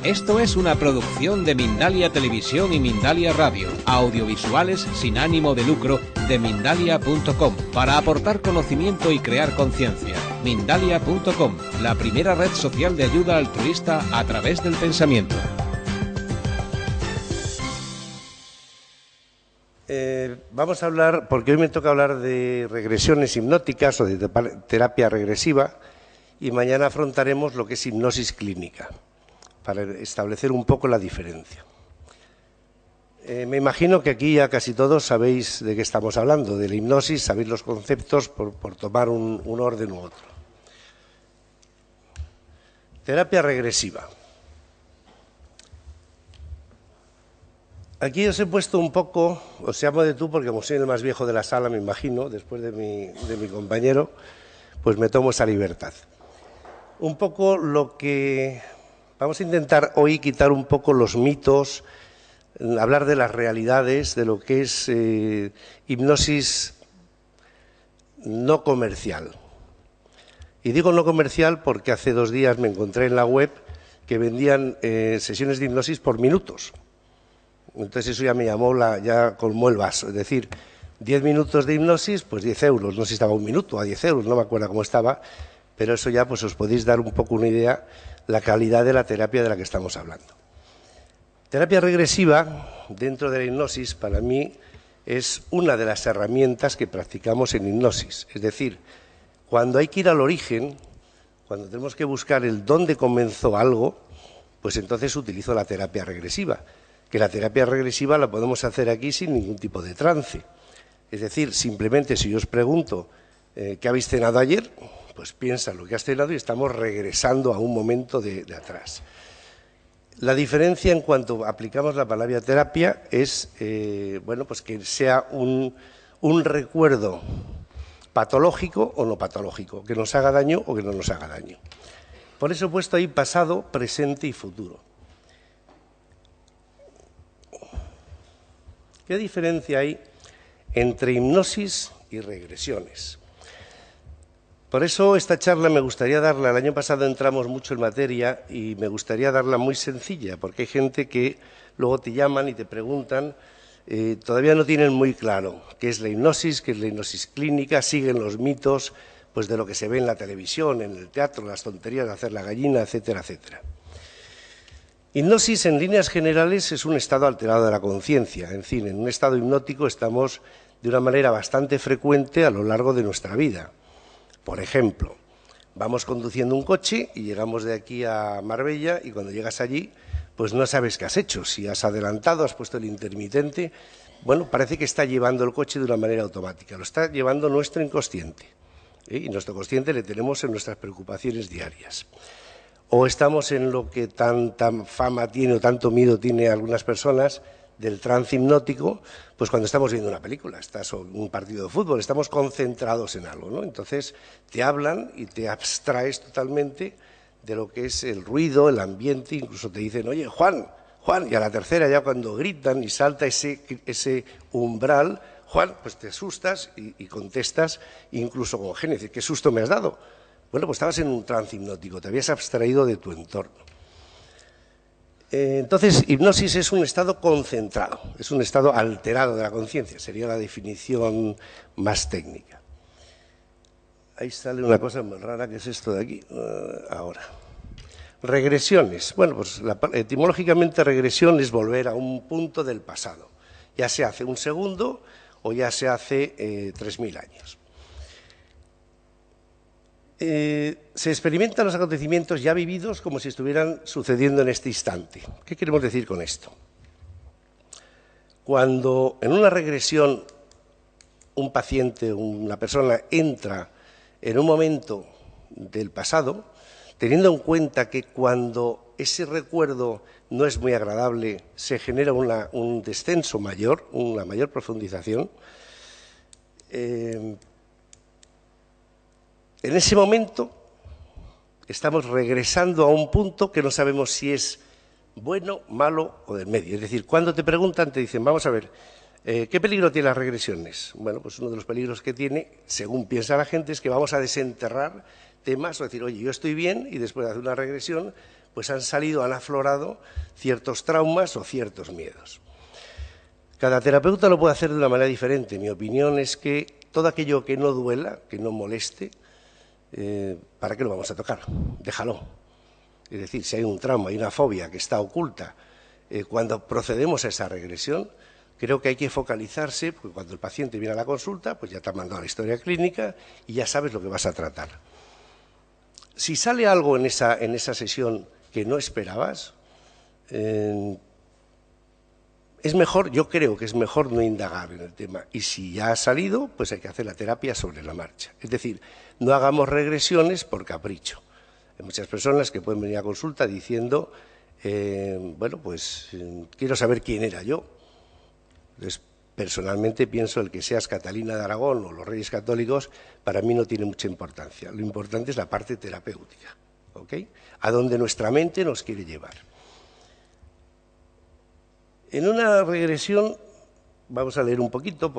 Esto es una producción de Mindalia Televisión y Mindalia Radio, audiovisuales sin ánimo de lucro de Mindalia.com, para aportar conocimiento y crear conciencia. Mindalia.com, la primera red social de ayuda altruista a través del pensamiento. Vamos a hablar, porque hoy me toca hablar de regresiones hipnóticas o de terapia regresiva, y mañana afrontaremos lo que es hipnosis clínica, para establecer un poco la diferencia. Me imagino que aquí ya casi todos sabéis de qué estamos hablando, de la hipnosis, sabéis los conceptos por tomar un orden u otro. Terapia regresiva. Aquí os he puesto un poco, os llamo de tú porque como soy el más viejo de la sala, me imagino, después de mi compañero, pues me tomo esa libertad. Un poco lo que... Vamos a intentar hoy quitar un poco los mitos, hablar de las realidades, de lo que es hipnosis no comercial. Y digo no comercial porque hace 2 días me encontré en la web que vendían sesiones de hipnosis por minutos. Entonces eso ya me llamó, ya colmó el vaso. Es decir, 10 minutos de hipnosis, pues 10 euros. No sé si estaba 1 minuto a 10 euros, no me acuerdo cómo estaba, pero eso ya pues os podéis dar un poco una idea la calidad de la terapia de la que estamos hablando. Terapia regresiva, dentro de la hipnosis, para mí es una de las herramientas que practicamos en hipnosis. Es decir, cuando hay que ir al origen, cuando tenemos que buscar el dónde comenzó algo, pues entonces utilizo la terapia regresiva. Que la terapia regresiva la podemos hacer aquí sin ningún tipo de trance. Es decir, simplemente si yo os pregunto ¿qué habéis cenado ayer? Pues piensa lo que has cenado y estamos regresando a un momento de atrás. La diferencia en cuanto aplicamos la palabra terapia es bueno, pues que sea un recuerdo patológico o no patológico, que nos haga daño o que no nos haga daño. Por eso he puesto ahí pasado, presente y futuro. ¿Qué diferencia hay entre hipnosis y regresiones? Por eso esta charla me gustaría darla, el año pasado entramos mucho en materia y me gustaría darla muy sencilla, porque hay gente que luego te llaman y te preguntan, todavía no tienen muy claro qué es la hipnosis clínica, siguen los mitos pues de lo que se ve en la televisión, en el teatro, las tonterías de hacer la gallina, etcétera, etcétera. Hipnosis, en líneas generales, es un estado alterado de la conciencia. En fin, en un estado hipnótico estamos de una manera bastante frecuente a lo largo de nuestra vida. Por ejemplo, vamos conduciendo un coche y llegamos de aquí a Marbella y cuando llegas allí, pues no sabes qué has hecho. Si has adelantado, has puesto el intermitente, bueno, parece que está llevando el coche de una manera automática. Lo está llevando nuestro inconsciente. Y nuestro consciente le tenemos en nuestras preocupaciones diarias. O estamos en lo que tanta fama tiene o tanto miedo tiene algunas personas del trance hipnótico, pues cuando estamos viendo una película, o un partido de fútbol, estamos concentrados en algo, ¿no? Entonces te hablan y te abstraes totalmente de lo que es el ruido, el ambiente, incluso te dicen, oye, Juan, y a la tercera ya cuando gritan y salta ese umbral, Juan, pues te asustas y contestas incluso con Génesis, ¿qué susto me has dado? Bueno, pues estabas en un trance hipnótico, te habías abstraído de tu entorno. Entonces, hipnosis es un estado concentrado, es un estado alterado de la conciencia, sería la definición más técnica. Ahí sale una cosa muy rara, que es esto de aquí, ahora. Regresiones. Bueno, pues etimológicamente regresión es volver a un punto del pasado, ya se hace un segundo o ya se hace 3000 años. Se experimentan los acontecimientos ya vividos como si estuvieran sucediendo en este instante. ¿Qué queremos decir con esto? Cuando en una regresión un paciente, una persona entra en un momento del pasado, teniendo en cuenta que cuando ese recuerdo no es muy agradable, se genera un descenso mayor, una mayor profundización, en ese momento estamos regresando a un punto que no sabemos si es bueno, malo o del medio. Es decir, cuando te preguntan, te dicen, vamos a ver, ¿qué peligro tiene las regresiones? Bueno, pues uno de los peligros que tiene, según piensa la gente, es que vamos a desenterrar temas o decir, oye, yo estoy bien y después de hacer una regresión, pues han salido, han aflorado ciertos traumas o ciertos miedos. Cada terapeuta lo puede hacer de una manera diferente. Mi opinión es que todo aquello que no duela, que no moleste, ¿para qué lo vamos a tocar? Déjalo. Es decir, si hay un trauma, hay una fobia que está oculta, cuando procedemos a esa regresión, creo que hay que focalizarse, porque cuando el paciente viene a la consulta, pues ya te han mandado la historia clínica y ya sabes lo que vas a tratar. Si sale algo en esa sesión que no esperabas, es mejor, yo creo que es mejor no indagar en el tema. Y si ya ha salido, pues hay que hacer la terapia sobre la marcha. Es decir, no hagamos regresiones por capricho. Hay muchas personas que pueden venir a consulta diciendo, bueno, pues quiero saber quién era yo. Entonces, personalmente pienso el que seas Catalina de Aragón o los Reyes Católicos, para mí no tiene mucha importancia. Lo importante es la parte terapéutica, ¿ok? A donde nuestra mente nos quiere llevar. En una regresión, vamos a leer un poquito,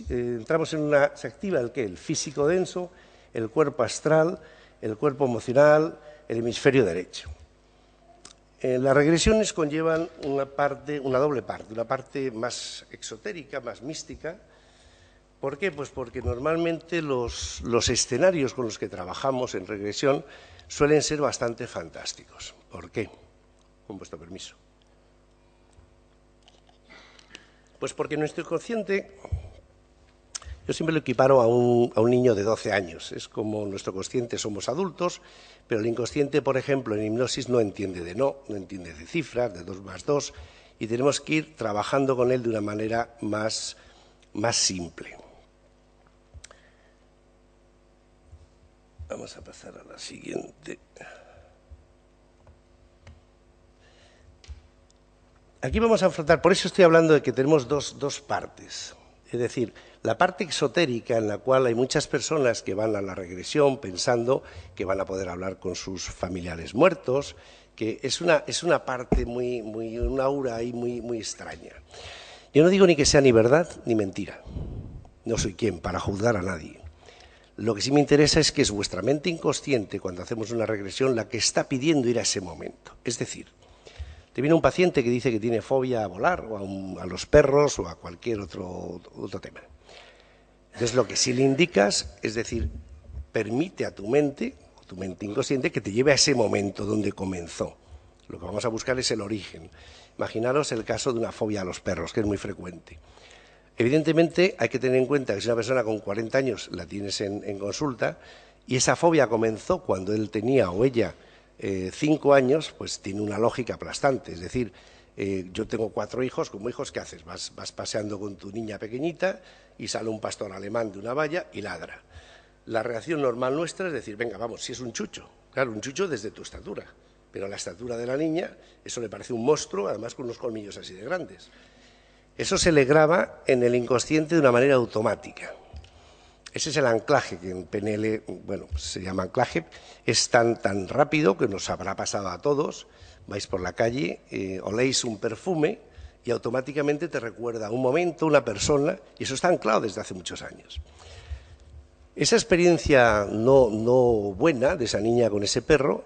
entramos en una, se activa el ¿qué? El físico denso, el cuerpo astral, el cuerpo emocional, el hemisferio derecho. Las regresiones conllevan una doble parte, una parte más exotérica, más mística. ¿Por qué? Pues porque normalmente los escenarios con los que trabajamos en regresión suelen ser bastante fantásticos. ¿Por qué? Con vuestro permiso. Pues porque nuestro inconsciente, yo siempre lo equiparo a un niño de 12 años. Es como nuestro consciente somos adultos, pero el inconsciente, por ejemplo, en hipnosis no entiende de no entiende de cifras, de 2 más 2, y tenemos que ir trabajando con él de una manera más simple. Vamos a pasar a la siguiente. Aquí vamos a afrontar, por eso estoy hablando de que tenemos dos partes. Es decir, la parte exotérica en la cual hay muchas personas que van a la regresión pensando que van a poder hablar con sus familiares muertos, que es una parte un aura ahí muy extraña. Yo no digo ni que sea ni verdad ni mentira. No soy quien para juzgar a nadie. Lo que sí me interesa es que es vuestra mente inconsciente, cuando hacemos una regresión, la que está pidiendo ir a ese momento. Es decir, te viene un paciente que dice que tiene fobia a volar, o a los perros, o a cualquier otro tema. Entonces, lo que sí le indicas, es decir, permite a tu mente inconsciente, que te lleve a ese momento donde comenzó. Lo que vamos a buscar es el origen. Imaginaros el caso de una fobia a los perros, que es muy frecuente. Evidentemente, hay que tener en cuenta que si una persona con 40 años la tienes en consulta, y esa fobia comenzó cuando él tenía o ella 5 años, pues tiene una lógica aplastante. Es decir, yo tengo 4 hijos, como hijos, ¿qué haces? Vas paseando con tu niña pequeñita y sale un pastor alemán de una valla y ladra. La reacción normal nuestra es decir, venga, vamos, si es un chucho. Claro, un chucho desde tu estatura, pero la estatura de la niña, eso le parece un monstruo, además con unos colmillos así de grandes. Eso se le graba en el inconsciente de una manera automática. Ese es el anclaje, que en PNL, bueno, se llama anclaje. Es tan rápido que nos habrá pasado a todos. Vais por la calle, oléis un perfume y automáticamente te recuerda un momento, una persona, y eso está anclado desde hace muchos años. Esa experiencia no buena de esa niña con ese perro,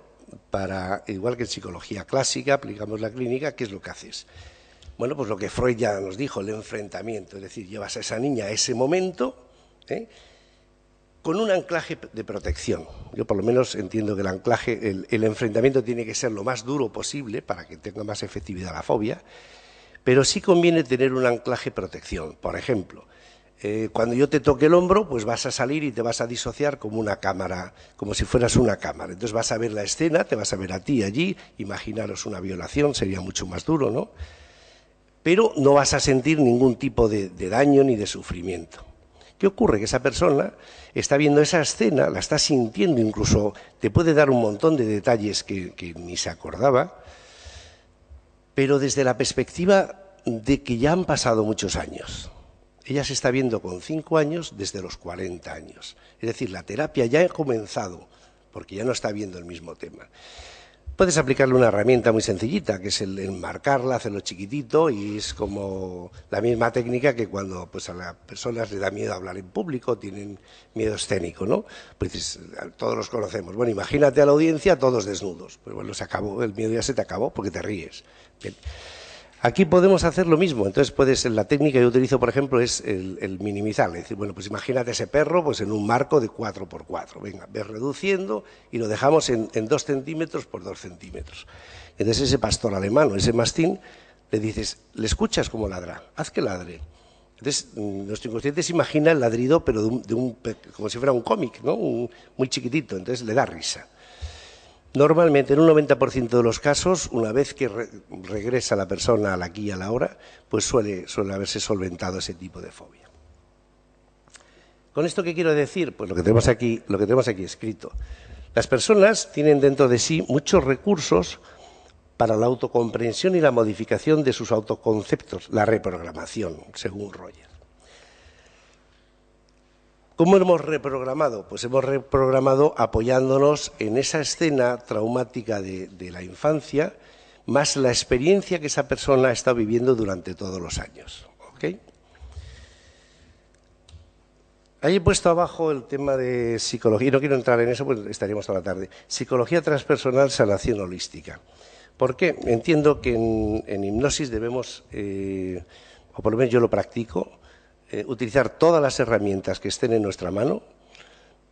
igual que en psicología clásica, aplicamos la clínica, ¿qué es lo que haces? Bueno, pues lo que Freud ya nos dijo, el enfrentamiento, es decir, llevas a esa niña a ese momento, con un anclaje de protección. Yo por lo menos entiendo que el anclaje, el enfrentamiento tiene que ser lo más duro posible para que tenga más efectividad la fobia, pero sí conviene tener un anclaje de protección. Por ejemplo, cuando yo te toque el hombro, pues vas a salir y te vas a disociar como una cámara, como si fueras una cámara. Entonces vas a ver la escena, te vas a ver a ti allí, imaginaros una violación, sería mucho más duro, ¿no? Pero no vas a sentir ningún tipo de daño ni de sufrimiento. ¿Qué ocurre? Que esa persona está viendo esa escena, la está sintiendo, incluso te puede dar un montón de detalles que ni se acordaba, pero desde la perspectiva de que ya han pasado muchos años. Ella se está viendo con 5 años desde los 40 años. Es decir, la terapia ya ha comenzado, porque ya no está viendo el mismo tema. Puedes aplicarle una herramienta muy sencillita, que es el enmarcarla, hacerlo chiquitito, y es como la misma técnica que cuando pues, a las personas les da miedo hablar en público, tienen miedo escénico, ¿no? Pues dices, todos los conocemos. Bueno, imagínate a la audiencia todos desnudos. Pues bueno, se acabó, el miedo ya se te acabó porque te ríes. Bien. Aquí podemos hacer lo mismo. Entonces, la técnica que yo utilizo, por ejemplo, es el minimizar. Es decir, bueno, pues imagínate ese perro pues en un marco de 4×4. Venga, ves reduciendo y lo dejamos en 2 centímetros por 2 centímetros. Entonces, ese pastor alemán o ese mastín, le dices, ¿le escuchas cómo ladra? Haz que ladre. Entonces, nuestro inconsciente se imagina el ladrido, pero como si fuera un cómic, ¿no? Muy chiquitito. Entonces, le da risa. Normalmente, en un 90% de los casos, una vez que regresa la persona al aquí y a la hora, pues suele haberse solventado ese tipo de fobia. ¿Con esto qué quiero decir? Pues lo que tenemos aquí escrito. Las personas tienen dentro de sí muchos recursos para la autocomprensión y la modificación de sus autoconceptos, la reprogramación, según Roger. ¿Cómo hemos reprogramado? Pues hemos reprogramado apoyándonos en esa escena traumática de la infancia, más la experiencia que esa persona ha estado viviendo durante todos los años. ¿Okay? Ahí he puesto abajo el tema de psicología, y no quiero entrar en eso, pues estaríamos toda la tarde. Psicología transpersonal, sanación holística. ¿Por qué? Entiendo que en hipnosis debemos, o por lo menos yo lo practico, utilizar todas las herramientas que estén en nuestra mano,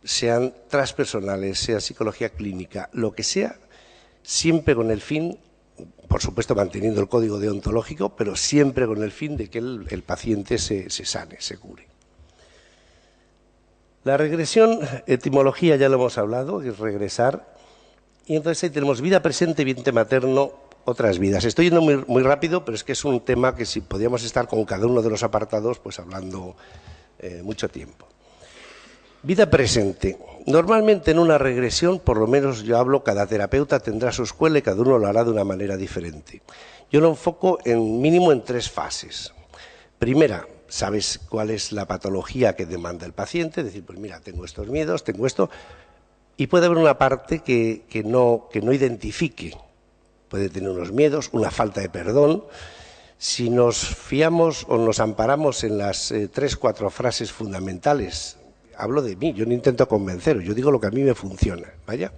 sean transpersonales, sea psicología clínica, lo que sea, siempre con el fin, por supuesto manteniendo el código deontológico, pero siempre con el fin de que el paciente se sane, se cure. La regresión, etimología ya lo hemos hablado, que es regresar, y entonces ahí tenemos vida presente, vientre materno, otras vidas. Estoy yendo muy rápido, pero es que es un tema que si podíamos estar con cada uno de los apartados, pues hablando mucho tiempo. Vida presente. Normalmente en una regresión, por lo menos yo hablo, cada terapeuta tendrá su escuela y cada uno lo hará de una manera diferente. Yo lo enfoco mínimo en 3 fases. Primera, sabes cuál es la patología que demanda el paciente, decir, pues mira, tengo estos miedos, tengo esto, y puede haber una parte que no identifique. Puede tener unos miedos, una falta de perdón. Si nos fiamos o nos amparamos en las 3-4 frases fundamentales, hablo de mí, yo no intento convenceros, yo digo lo que a mí me funciona, ¿vaya?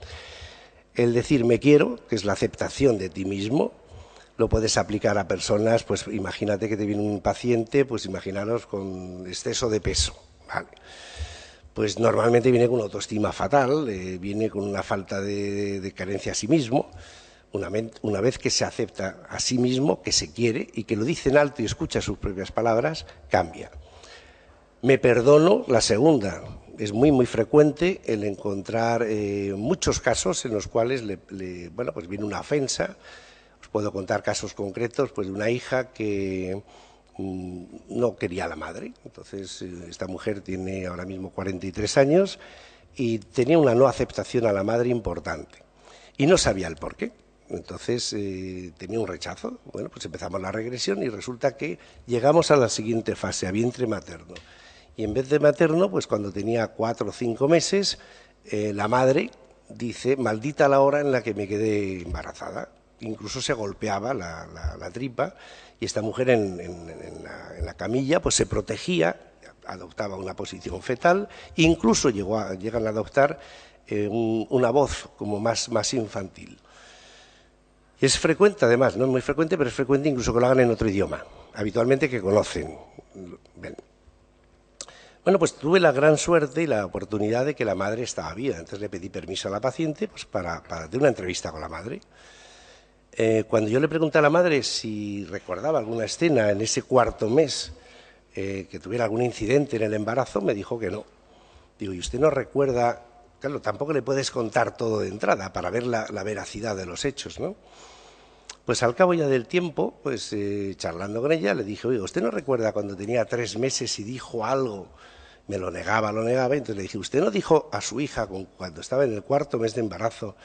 El decir me quiero, que es la aceptación de ti mismo, lo puedes aplicar a personas, pues imagínate que te viene un paciente, pues imaginaros con exceso de peso, ¿vale? Pues normalmente viene con una autoestima fatal, viene con una falta de carencia a sí mismo. Una vez que se acepta a sí mismo, que se quiere y que lo dice en alto y escucha sus propias palabras, cambia. Me perdono, la segunda. Es muy frecuente el encontrar muchos casos en los cuales pues viene una ofensa. Os puedo contar casos concretos pues de una hija que no quería a la madre. Entonces, esta mujer tiene ahora mismo 43 años y tenía una no aceptación a la madre importante. Y no sabía el por qué. Entonces tenía un rechazo. Bueno, pues empezamos la regresión y resulta que llegamos a la siguiente fase, a vientre materno. Y en vez de materno, pues cuando tenía 4 o 5 meses, la madre dice, maldita la hora en la que me quedé embarazada. Incluso se golpeaba la tripa y esta mujer en la camilla pues se protegía, adoptaba una posición fetal, incluso llegan a adoptar una voz como más infantil. Es frecuente, además, no es muy frecuente, pero es frecuente incluso que lo hagan en otro idioma, habitualmente que conocen. Bien. Bueno, pues tuve la gran suerte y la oportunidad de que la madre estaba viva. Entonces le pedí permiso a la paciente pues, para tener una entrevista con la madre. Cuando yo le pregunté a la madre si recordaba alguna escena en ese 4.º mes que tuviera algún incidente en el embarazo, me dijo que no. Digo, ¿y usted no recuerda? Claro, tampoco le puedes contar todo de entrada para ver la veracidad de los hechos, ¿no? Pues al cabo ya del tiempo, pues charlando con ella, le dije, oye, ¿usted no recuerda cuando tenía 3 meses y dijo algo? Me lo negaba, entonces le dije, ¿usted no dijo a su hija cuando estaba en el 4.º mes de embarazo,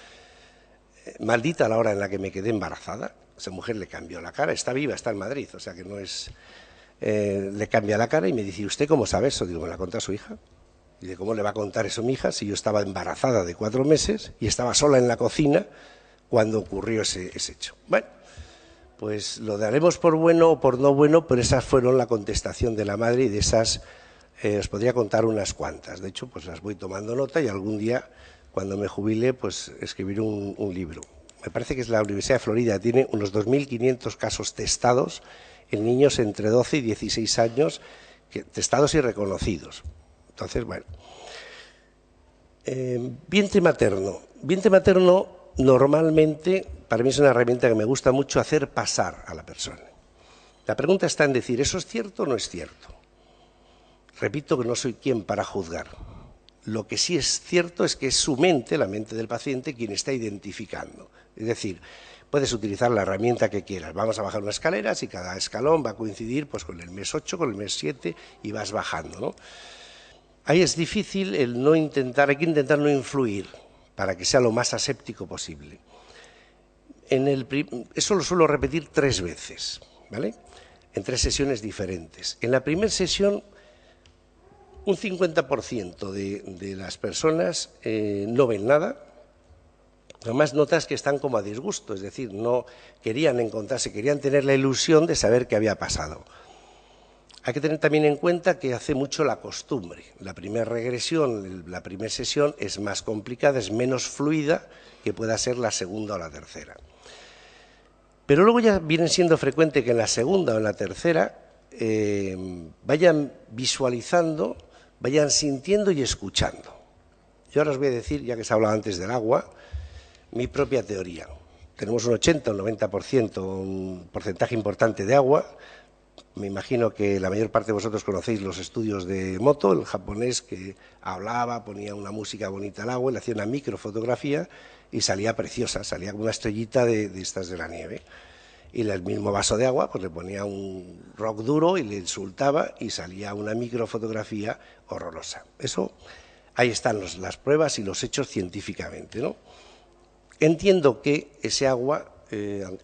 maldita la hora en la que me quedé embarazada? Esa mujer le cambió la cara, está viva, está en Madrid, o sea que no es... le cambia la cara y me dice, ¿usted cómo sabe eso? Digo, ¿me la contó a su hija? Y de ¿cómo le va a contar eso a mi hija si yo estaba embarazada de 4 meses y estaba sola en la cocina cuando ocurrió ese hecho. Bueno, pues lo daremos por bueno o por no bueno, pero esas fueron la contestación de la madre y de esas os podría contar unas cuantas. De hecho, pues las voy tomando nota y algún día, cuando me jubile, pues escribiré un libro. Me parece que es la Universidad de Florida, tiene unos 2.500 casos testados en niños entre 12 y 16 años, testados y reconocidos. Entonces, bueno. Vientre materno. Vientre materno normalmente, para mí es una herramienta que me gusta mucho hacer pasar a la persona. La pregunta está en decir, ¿eso es cierto o no es cierto? Repito que no soy quien para juzgar. Lo que sí es cierto es que es su mente, la mente del paciente, quien está identificando. Es decir, puedes utilizar la herramienta que quieras. Vamos a bajar unas escaleras y cada escalón va a coincidir pues, con el mes 8, con el mes 7 y vas bajando, ¿no? Ahí es difícil el no intentar, hay que intentar no influir para que sea lo más aséptico posible. Eso lo suelo repetir 3 veces, ¿vale? En 3 sesiones diferentes. En la primera sesión, un 50% de las personas no ven nada. Además notas que están como a disgusto, es decir, no querían encontrarse, querían tener la ilusión de saber qué había pasado. Hay que tener también en cuenta que hace mucho la costumbre. La primera regresión, la primera sesión es más complicada, es menos fluida que pueda ser la segunda o la tercera. Pero luego ya viene siendo frecuente que en la segunda o en la tercera vayan visualizando, vayan sintiendo y escuchando. Yo ahora os voy a decir, ya que se ha hablado antes del agua, mi propia teoría. Tenemos un 80 o un 90%, un porcentaje importante de agua. Me imagino que la mayor parte de vosotros conocéis los estudios de Moto, el japonés que hablaba, ponía una música bonita al agua, le hacía una microfotografía y salía preciosa, salía como una estrellita de estas de la nieve. Y el mismo vaso de agua, pues le ponía un rock duro y le insultaba y salía una microfotografía horrorosa. Eso, ahí están las pruebas y los hechos científicamente, ¿no? Entiendo que ese agua,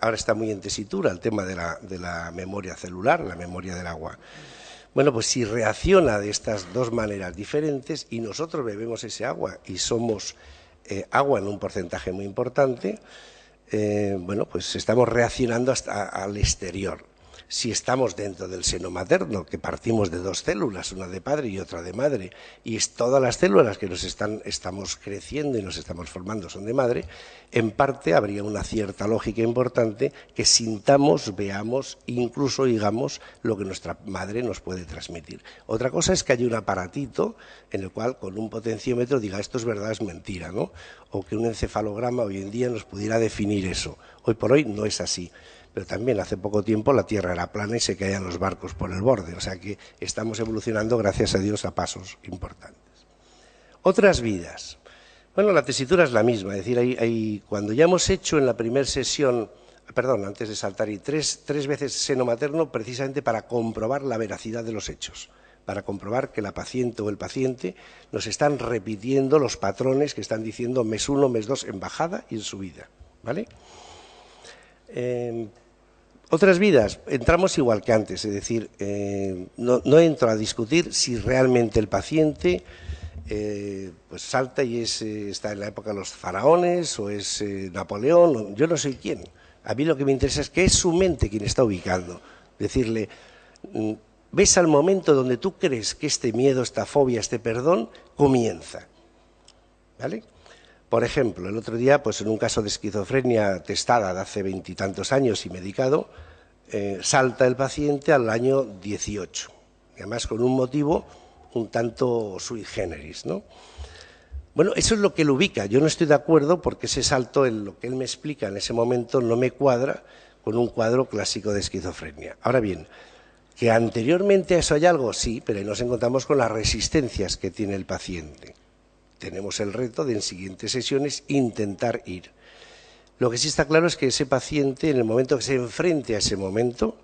ahora está muy en tesitura el tema de la memoria celular, la memoria del agua. Bueno, pues si reacciona de estas 2 maneras diferentes y nosotros bebemos ese agua y somos agua en un porcentaje muy importante, bueno, pues estamos reaccionando hasta al exterior. Si estamos dentro del seno materno, que partimos de 2 células, una de padre y otra de madre, y todas las células que estamos creciendo y nos estamos formando son de madre, en parte habría una cierta lógica importante que sintamos, veamos, incluso oigamos lo que nuestra madre nos puede transmitir. Otra cosa es que haya un aparatito en el cual con un potenciómetro diga esto es verdad, es mentira, ¿no? O que un encefalograma hoy en día nos pudiera definir eso. Hoy por hoy no es así. Pero también hace poco tiempo la Tierra era plana y se caían los barcos por el borde. O sea que estamos evolucionando, gracias a Dios, a pasos importantes. Otras vidas. Bueno, la tesitura es la misma. Es decir, cuando ya hemos hecho en la primera sesión, perdón, antes de saltar, y tres veces seno materno, precisamente para comprobar la veracidad de los hechos, para comprobar que la paciente o el paciente nos están repitiendo los patrones que están diciendo mes 1, mes 2 en bajada y en subida, ¿vale? Otras vidas, entramos igual que antes, es decir, no entro a discutir si realmente el paciente pues salta y está en la época de los faraones o es Napoleón, yo no soy quién. A mí lo que me interesa es que es su mente quien está ubicando. Decirle, ves al momento donde tú crees que este miedo, esta fobia, este perdón comienza, ¿vale? Por ejemplo, el otro día, pues en un caso de esquizofrenia testada de hace 20 y tantos años y medicado, salta el paciente al año 18, y además con un motivo un tanto sui generis, ¿no? Bueno, eso es lo que él ubica. Yo no estoy de acuerdo porque ese salto, lo que él me explica en ese momento, no me cuadra con un cuadro clásico de esquizofrenia. Ahora bien, que anteriormente a eso hay algo, sí, pero ahí nos encontramos con las resistencias que tiene el paciente. Tenemos el reto de en siguientes sesiones intentar ir. Lo que sí está claro es que ese paciente, en el momento que se enfrente a ese momento,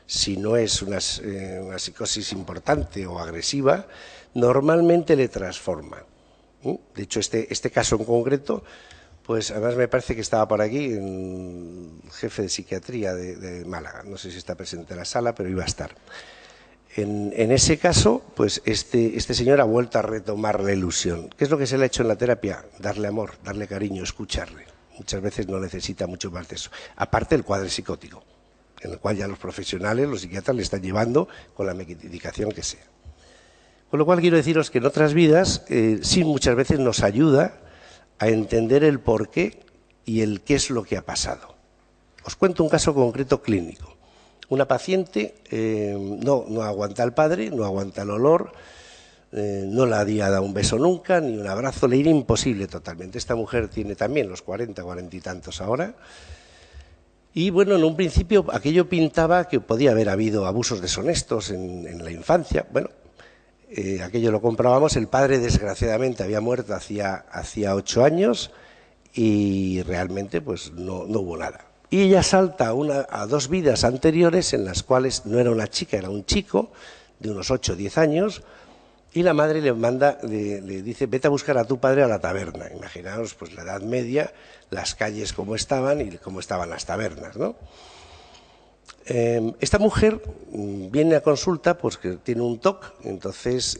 si no es una psicosis importante o agresiva, normalmente le transforma. De hecho, este caso en concreto, pues además me parece que estaba por aquí, el jefe de psiquiatría de Málaga, no sé si está presente en la sala, pero iba a estar. En ese caso, pues este señor ha vuelto a retomar la ilusión. ¿Qué es lo que se le ha hecho en la terapia? Darle amor, darle cariño, escucharle. Muchas veces no necesita mucho más de eso. Aparte el cuadro psicótico, en el cual ya los profesionales, los psiquiatras, le están llevando con la medicación que sea. Con lo cual quiero deciros que en otras vidas sí muchas veces nos ayuda a entender el porqué y el qué es lo que ha pasado. Os cuento un caso concreto clínico. Una paciente no aguanta al padre, no aguanta el olor, no le había dado un beso nunca, ni un abrazo, le era imposible totalmente. Esta mujer tiene también los 40 y tantos ahora. Y bueno, en un principio aquello pintaba que podía haber habido abusos deshonestos en la infancia. Bueno, aquello lo comprábamos. El padre desgraciadamente había muerto hacía 8 años y realmente pues no hubo nada. Y ella salta a 2 vidas anteriores en las cuales no era una chica, era un chico de unos 8 o 10 años. Y la madre le dice, vete a buscar a tu padre a la taberna. Imaginaos, pues la Edad Media, las calles como estaban y cómo estaban las tabernas, ¿no? Esta mujer viene a consulta pues que tiene un TOC, entonces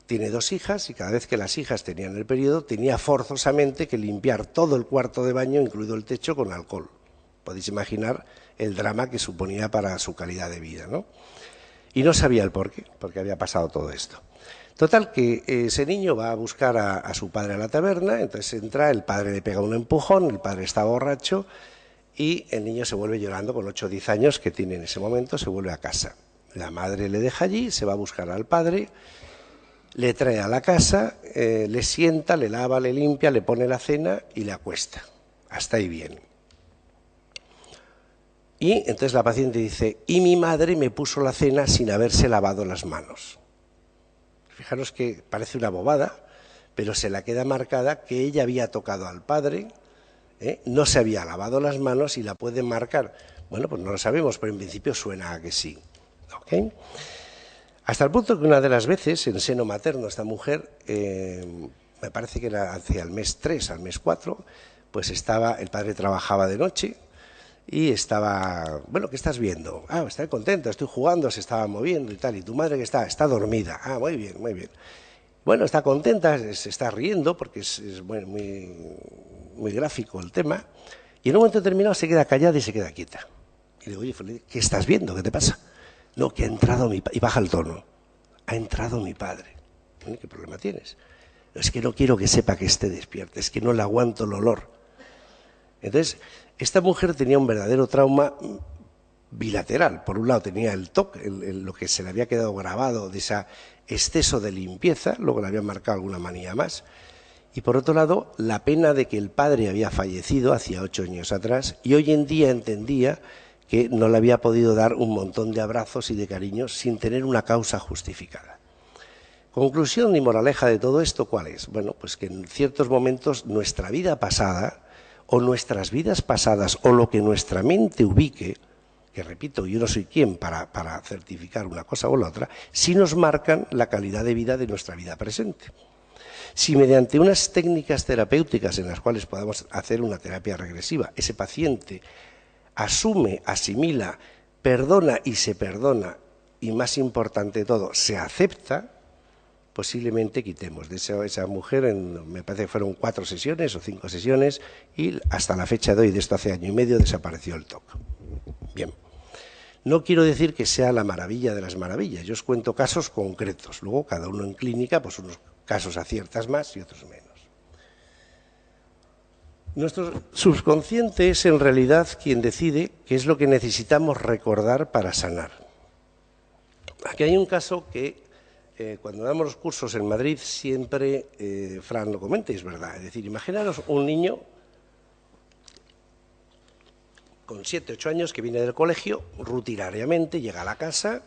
tiene 2 hijas y cada vez que las hijas tenían el periodo tenía forzosamente que limpiar todo el cuarto de baño, incluido el techo, con alcohol. Podéis imaginar el drama que suponía para su calidad de vida, ¿no? Y no sabía el porqué, porque había pasado todo esto. Total, que ese niño va a buscar a su padre a la taberna, entonces entra, el padre le pega un empujón, el padre está borracho y el niño se vuelve llorando con 8 o 10 años que tiene en ese momento, se vuelve a casa. La madre le deja allí, se va a buscar al padre, le trae a la casa, le sienta, le lava, le limpia, le pone la cena y le acuesta. Hasta ahí bien. Y entonces la paciente dice, y mi madre me puso la cena sin haberse lavado las manos. Fijaros que parece una bobada, pero se la queda marcada que ella había tocado al padre, no se había lavado las manos y la puede marcar. Bueno, pues no lo sabemos, pero en principio suena a que sí. ¿Okay? Hasta el punto que una de las veces, en seno materno, esta mujer, me parece que era hacia el mes 3, al mes 4, pues el padre trabajaba de noche, y estaba, bueno, ¿qué estás viendo? Ah, está contento, estoy jugando, se estaba moviendo y tal. ¿Y tu madre qué está? Está dormida. Ah, muy bien, muy bien. Bueno, está contenta, se está riendo porque es muy gráfico el tema. Y en un momento determinado se queda callada y se queda quieta. Y le digo, oye, ¿qué estás viendo? ¿Qué te pasa? No, que ha entrado mi padre. Y baja el tono. Ha entrado mi padre. ¿Qué problema tienes? Es que no quiero que sepa que esté despierta, es que no le aguanto el olor. Entonces, esta mujer tenía un verdadero trauma bilateral. Por un lado tenía el TOC, lo que se le había quedado grabado de ese exceso de limpieza, luego le habían marcado alguna manía más. Y por otro lado, la pena de que el padre había fallecido hacía 8 años atrás y hoy en día entendía que no le había podido dar un montón de abrazos y de cariños sin tener una causa justificada. Conclusión y moraleja de todo esto, ¿cuál es? Bueno, pues que en ciertos momentos nuestra vida pasada o nuestras vidas pasadas o lo que nuestra mente ubique, que repito, yo no soy quien para certificar una cosa o la otra, sí nos marcan la calidad de vida de nuestra vida presente. Si mediante unas técnicas terapéuticas en las cuales podamos hacer una terapia regresiva, ese paciente asume, asimila, perdona y se perdona, y más importante de todo, se acepta, posiblemente quitemos de esa mujer, me parece que fueron 4 sesiones o 5 sesiones, y hasta la fecha de hoy, de esto hace 1 año y medio, desapareció el TOC. Bien, no quiero decir que sea la maravilla de las maravillas, yo os cuento casos concretos, luego cada uno en clínica, pues unos casos aciertas más y otros menos. Nuestro subconsciente es en realidad quien decide qué es lo que necesitamos recordar para sanar. Aquí hay un caso que cuando damos los cursos en Madrid siempre, Fran lo comenta, es verdad. Es decir, imaginaros un niño con 7, 8 años que viene del colegio, rutinariamente llega a la casa,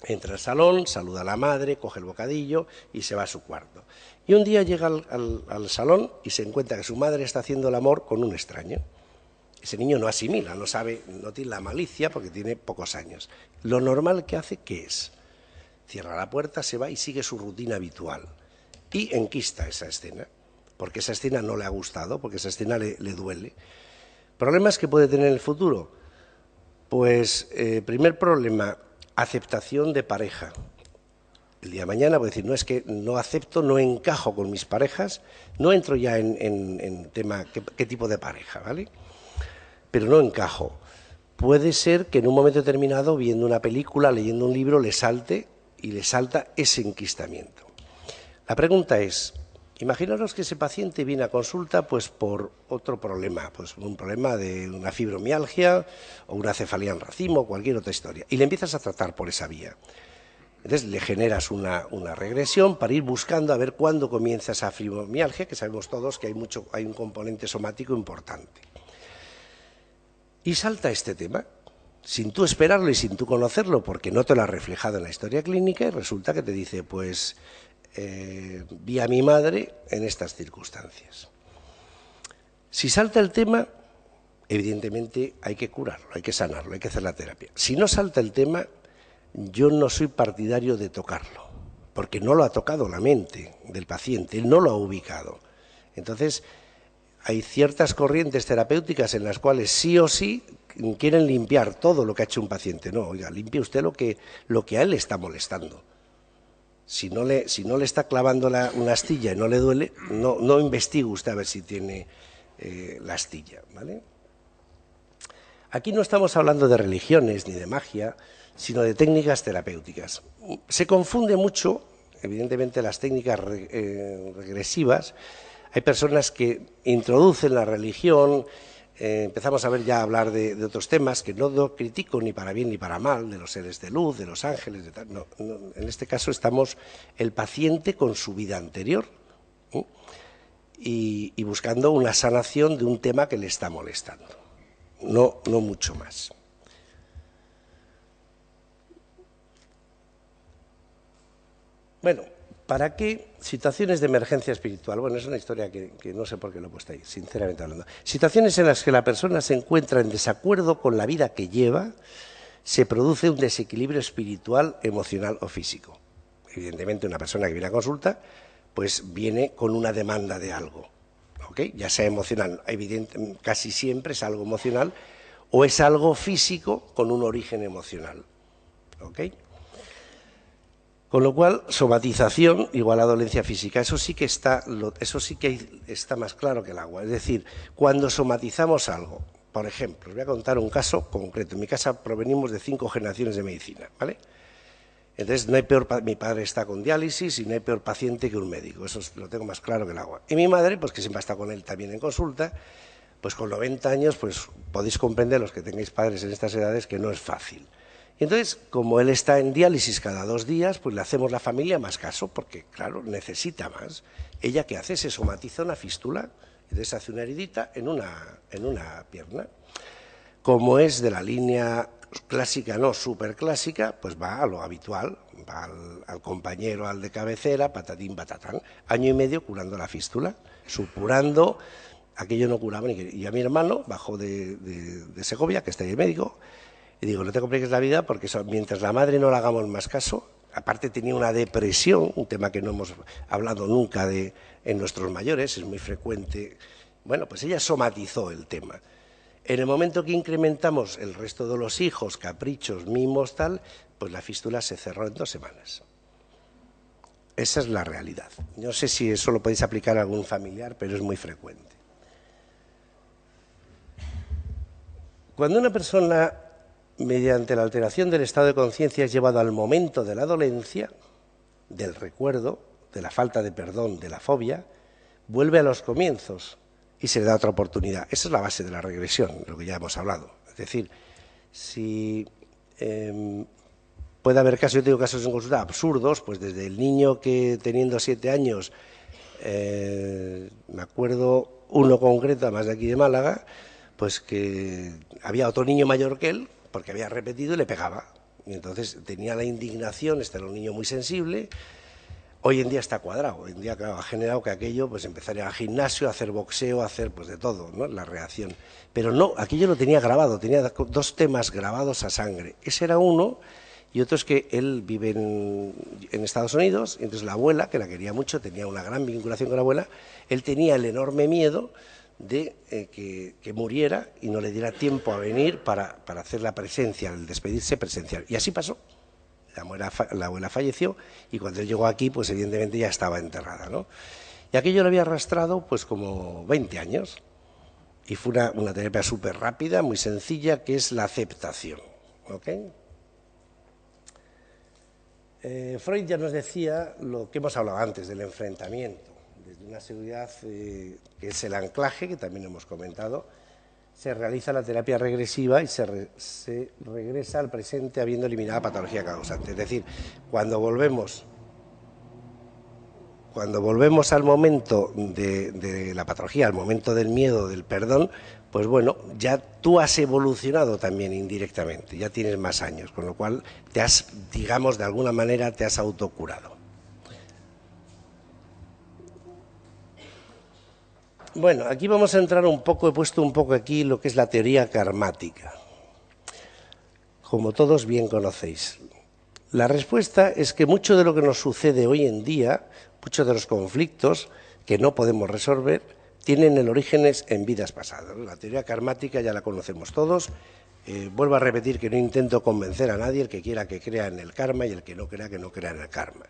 entra al salón, saluda a la madre, coge el bocadillo y se va a su cuarto. Y un día llega al salón y se encuentra que su madre está haciendo el amor con un extraño. Ese niño no asimila, no sabe, no tiene la malicia porque tiene pocos años. Lo normal que hace, ¿qué es? Cierra la puerta, se va y sigue su rutina habitual. Y enquista esa escena, porque esa escena no le ha gustado, porque esa escena le duele. ¿Problemas que puede tener en el futuro? Pues, primer problema, aceptación de pareja. El día de mañana voy a decir, no, es que no acepto, no encajo con mis parejas, no entro ya en tema qué tipo de pareja, ¿vale? Pero no encajo. Puede ser que en un momento determinado, viendo una película, leyendo un libro, le salte y le salta ese enquistamiento. La pregunta es, imaginaros que ese paciente viene a consulta pues por otro problema, pues un problema de una fibromialgia o una cefalea en racimo o cualquier otra historia, y le empiezas a tratar por esa vía. Entonces le generas una regresión para ir buscando a ver cuándo comienza esa fibromialgia, que sabemos todos que hay un componente somático importante. Y salta este tema, sin tú esperarlo y sin tú conocerlo, porque no te lo ha reflejado en la historia clínica, y resulta que te dice, pues, vi a mi madre en estas circunstancias. Si salta el tema, evidentemente hay que curarlo, hay que sanarlo, hay que hacer la terapia. Si no salta el tema, yo no soy partidario de tocarlo, porque no lo ha tocado la mente del paciente, él no lo ha ubicado. Entonces, hay ciertas corrientes terapéuticas en las cuales sí o sí quieren limpiar todo lo que ha hecho un paciente. No, oiga, limpie usted lo que a él le está molestando. Si no le está clavando una astilla y no le duele, no investigue usted a ver si tiene la astilla, ¿vale? Aquí no estamos hablando de religiones ni de magia, sino de técnicas terapéuticas. Se confunde mucho, evidentemente, las técnicas regresivas. Hay personas que introducen la religión, empezamos a ver ya hablar de otros temas que no critico ni para bien ni para mal, de los seres de luz, de los ángeles, de tal. No, en este caso estamos el paciente con su vida anterior, ¿eh? y buscando una sanación de un tema que le está molestando, no mucho más. Bueno, ¿para qué situaciones de emergencia espiritual? Bueno, es una historia que no sé por qué lo he puesto ahí, sinceramente hablando. Situaciones en las que la persona se encuentra en desacuerdo con la vida que lleva, se produce un desequilibrio espiritual, emocional o físico. Evidentemente, una persona que viene a consulta, pues viene con una demanda de algo, ¿ok? Ya sea emocional, casi siempre es algo emocional, o es algo físico con un origen emocional, ¿ok? Con lo cual, somatización igual a dolencia física. Eso sí que está más claro que el agua. Es decir, cuando somatizamos algo, por ejemplo, os voy a contar un caso concreto. En mi casa provenimos de 5 generaciones de medicina, ¿vale? Entonces, no hay mi padre está con diálisis y no hay peor paciente que un médico. Eso lo tengo más claro que el agua. Y mi madre, pues que siempre está con él también en consulta, pues con 90 años, pues podéis comprender, los que tengáis padres en estas edades, que no es fácil. Y entonces, como él está en diálisis cada 2 días, pues le hacemos la familia más caso, porque, claro, necesita más. Ella, ¿qué hace? Se somatiza una fístula, entonces hace una heridita en una pierna. Como es de la línea clásica, no superclásica, pues va a lo habitual, va al compañero, al de cabecera, patatín, patatán. 1 año y medio curando la fístula, supurando, aquello no curaba, y a mi hermano, bajo de Segovia, que está ahí el médico, y digo, no te compliques la vida porque mientras la madre no le hagamos más caso, aparte tenía una depresión, un tema que no hemos hablado nunca en nuestros mayores, es muy frecuente. Bueno, pues ella somatizó el tema. En el momento que incrementamos el resto de los hijos, caprichos, mimos, tal, pues la fístula se cerró en 2 semanas. Esa es la realidad. No sé si eso lo podéis aplicar a algún familiar, pero es muy frecuente. Cuando una persona, mediante la alteración del estado de conciencia, es llevado al momento de la dolencia, del recuerdo, de la falta de perdón, de la fobia, vuelve a los comienzos y se le da otra oportunidad. Esa es la base de la regresión, lo que ya hemos hablado. Es decir, si puede haber casos, yo tengo casos en consulta absurdos, pues desde el niño que teniendo 7 años, me acuerdo uno concreto, además de aquí de Málaga, pues que había otro niño mayor que él, porque había repetido y le pegaba. Y entonces tenía la indignación, este era un niño muy sensible. Hoy en día está cuadrado, hoy en día, claro, ha generado que aquello, pues empezar a ir al gimnasio, a hacer boxeo, a hacer pues de todo, ¿no? La reacción. Pero no, aquello lo tenía grabado, tenía 2 temas grabados a sangre. Ese era uno, y otro es que él vive en Estados Unidos, y entonces la abuela, que la quería mucho, tenía una gran vinculación con la abuela, él tenía el enorme miedo de que muriera y no le diera tiempo a venir para hacer la presencia, el despedirse presencial. Y así pasó. La abuela falleció y cuando él llegó aquí, pues evidentemente ya estaba enterrada, ¿no? Y aquello lo había arrastrado pues como 20 años. Y fue una terapia súper rápida, muy sencilla, que es la aceptación. ¿Ok? Freud ya nos decía lo que hemos hablado antes del enfrentamiento, desde una seguridad que es el anclaje, que también hemos comentado, se realiza la terapia regresiva y se regresa al presente habiendo eliminado la patología causante. Es decir, cuando volvemos al momento de la patología, al momento del miedo, del perdón, pues bueno, ya tú has evolucionado también indirectamente, ya tienes más años, con lo cual te has, digamos, de alguna manera te has autocurado. Bueno, aquí vamos a entrar un poco, he puesto un poco aquí lo que es la teoría karmática, como todos bien conocéis. La respuesta es que mucho de lo que nos sucede hoy en día, muchos de los conflictos que no podemos resolver, tienen el orígenes en vidas pasadas. La teoría karmática ya la conocemos todos. Vuelvo a repetir que no intento convencer a nadie, el que quiera que crea en el karma y el que no crea en el karma.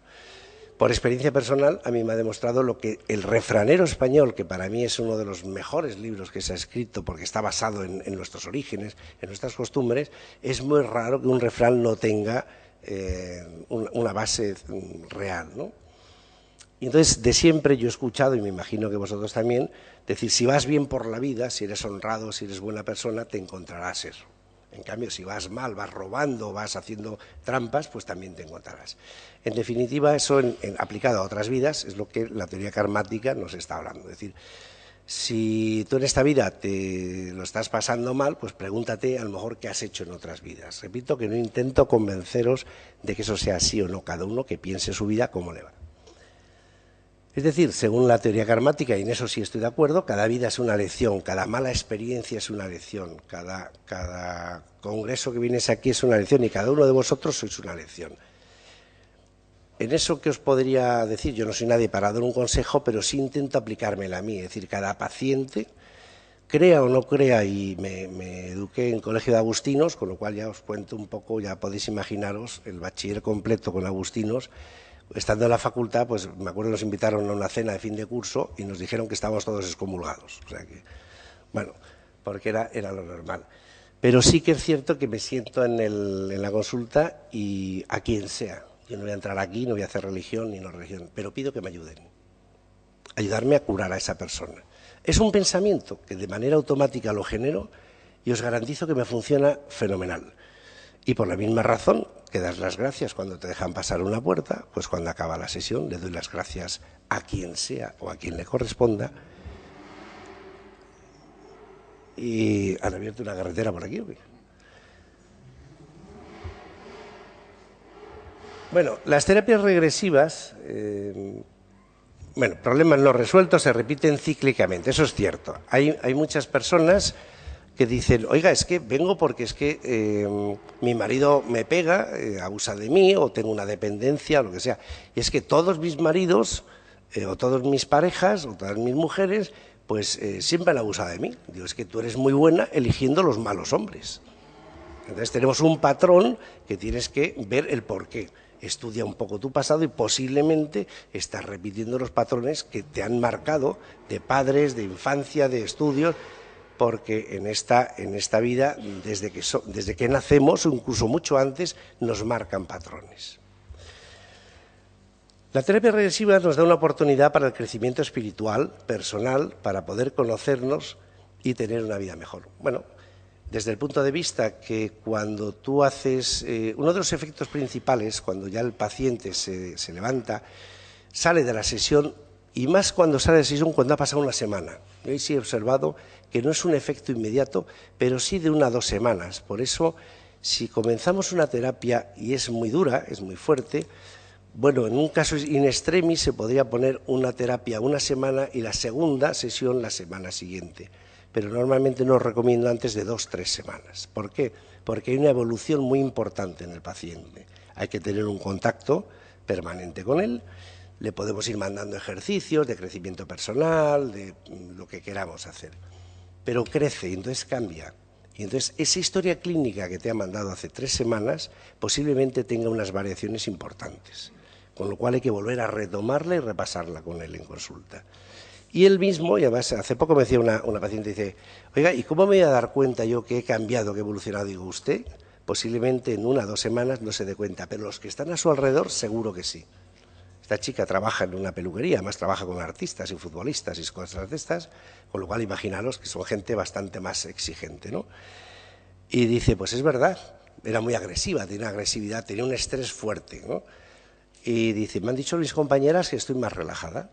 Por experiencia personal, a mí me ha demostrado lo que el refranero español, que para mí es uno de los mejores libros que se ha escrito porque está basado en nuestros orígenes, en nuestras costumbres, es muy raro que un refrán no tenga una base real, ¿no? Y entonces, de siempre yo he escuchado, y me imagino que vosotros también, decir, si vas bien por la vida, si eres honrado, si eres buena persona, te encontrarás eso. En cambio, si vas mal, vas robando, vas haciendo trampas, pues también te encontrarás. En definitiva, eso aplicado a otras vidas es lo que la teoría karmática nos está hablando. Es decir, si tú en esta vida te lo estás pasando mal, pues pregúntate a lo mejor qué has hecho en otras vidas. Repito que no intento convenceros de que eso sea así o no, cada uno que piense su vida cómo le va. Es decir, según la teoría karmática, y en eso sí estoy de acuerdo, cada vida es una lección, cada mala experiencia es una lección, cada congreso que vienes aquí es una lección y cada uno de vosotros sois una lección. En eso que os podría decir, yo no soy nadie para dar un consejo, pero sí intento aplicármela a mí, es decir, cada paciente, crea o no crea, y me eduqué en colegio de agustinos, con lo cual ya os cuento un poco, ya podéis imaginaros el bachiller completo con agustinos. Estando en la facultad, pues me acuerdo que nos invitaron a una cena de fin de curso y nos dijeron que estábamos todos excomulgados. O sea que, bueno, porque era lo normal. Pero sí que es cierto que me siento en la consulta y a quien sea. Yo no voy a entrar aquí, no voy a hacer religión ni no religión, pero pido que me ayuden. Ayudarme a curar a esa persona. Es un pensamiento que de manera automática lo genero y os garantizo que me funciona fenomenal. Y por la misma razón que das las gracias cuando te dejan pasar una puerta, pues cuando acaba la sesión le doy las gracias a quien sea o a quien le corresponda. ¿Y han abierto una carretera por aquí o qué? Bueno, las terapias regresivas, problemas no resueltos se repiten cíclicamente, eso es cierto. Hay muchas personas que dicen, oiga, es que vengo porque es que mi marido me pega, abusa de mí o tengo una dependencia o lo que sea. Y es que todos mis maridos o todas mis parejas o todas mis mujeres pues siempre han abusado de mí. Digo, es que tú eres muy buena eligiendo los malos hombres. Entonces tenemos un patrón que tienes que ver el porqué. Estudia un poco tu pasado y posiblemente estás repitiendo los patrones que te han marcado de padres, de infancia, de estudios, porque en esta vida, desde que nacemos o incluso mucho antes, nos marcan patrones. La terapia regresiva nos da una oportunidad para el crecimiento espiritual, personal, para poder conocernos y tener una vida mejor. Bueno, desde el punto de vista que cuando tú haces, uno de los efectos principales, cuando ya el paciente se levanta, sale de la sesión, y más cuando sale de la sesión cuando ha pasado una semana. Yo sí he observado que no es un efecto inmediato, pero sí de 1 a 2 semanas. Por eso, si comenzamos una terapia y es muy dura, es muy fuerte, bueno, en un caso in extremis se podría poner una terapia 1 semana y la segunda sesión la semana siguiente. Pero normalmente no recomiendo antes de 2 o 3 semanas. ¿Por qué? Porque hay una evolución muy importante en el paciente. Hay que tener un contacto permanente con él. Le podemos ir mandando ejercicios de crecimiento personal, de lo que queramos hacer. Pero crece y entonces cambia. Y entonces esa historia clínica que te ha mandado hace 3 semanas posiblemente tenga unas variaciones importantes, con lo cual hay que volver a retomarla y repasarla con él en consulta. Y él mismo, y además hace poco me decía una paciente, dice, oiga, ¿y cómo me voy a dar cuenta yo que he cambiado, que he evolucionado? Digo, usted posiblemente en 1 o 2 semanas no se dé cuenta, pero los que están a su alrededor seguro que sí. Esta chica trabaja en una peluquería, además trabaja con artistas y futbolistas y cosas de estas, con lo cual imaginaros que son gente bastante más exigente, ¿no? Y dice, pues es verdad, era muy agresiva, tenía agresividad, tenía un estrés fuerte, ¿no? Y dice, me han dicho mis compañeras que estoy más relajada.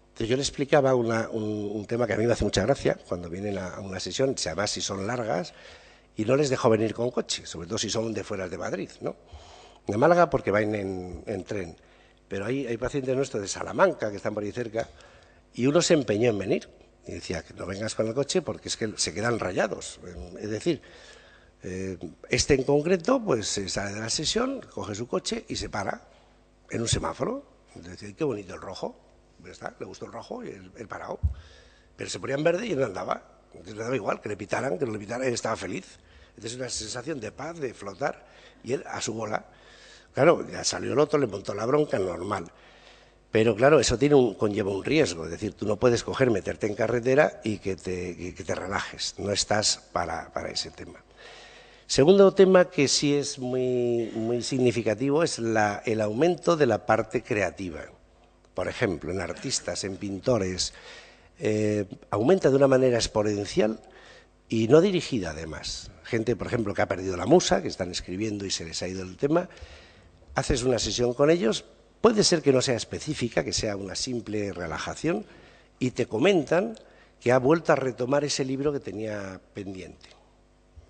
Entonces yo le explicaba un tema que a mí me hace mucha gracia cuando vienen a una sesión, además si son largas, y no les dejo venir con coche, sobre todo si son de fuera de Madrid, ¿no? De Málaga porque van en tren, pero hay pacientes nuestros de Salamanca que están por ahí cerca, y uno se empeñó en venir, y decía que no vengas con el coche porque es que se quedan rayados. Es decir, este en concreto pues sale de la sesión, coge su coche y se para en un semáforo. Entonces, qué bonito el rojo. Ya está, le gustó el rojo y el parado. Pero se ponía en verde y él no andaba. Entonces le daba igual, que le pitaran, que no le pitaran, él estaba feliz. Entonces una sensación de paz, de flotar, y él a su bola. Claro, ya salió el otro, le montó la bronca, normal. Pero claro, eso conlleva un riesgo. Es decir, tú no puedes coger, meterte en carretera y que te relajes. No estás para ese tema. Segundo tema que sí es muy significativo es el aumento de la parte creativa. Por ejemplo, en artistas, en pintores, aumenta de una manera exponencial y no dirigida además. Gente, por ejemplo, que ha perdido la musa, que están escribiendo y se les ha ido el tema, haces una sesión con ellos, puede ser que no sea específica, que sea una simple relajación, y te comentan que ha vuelto a retomar ese libro que tenía pendiente.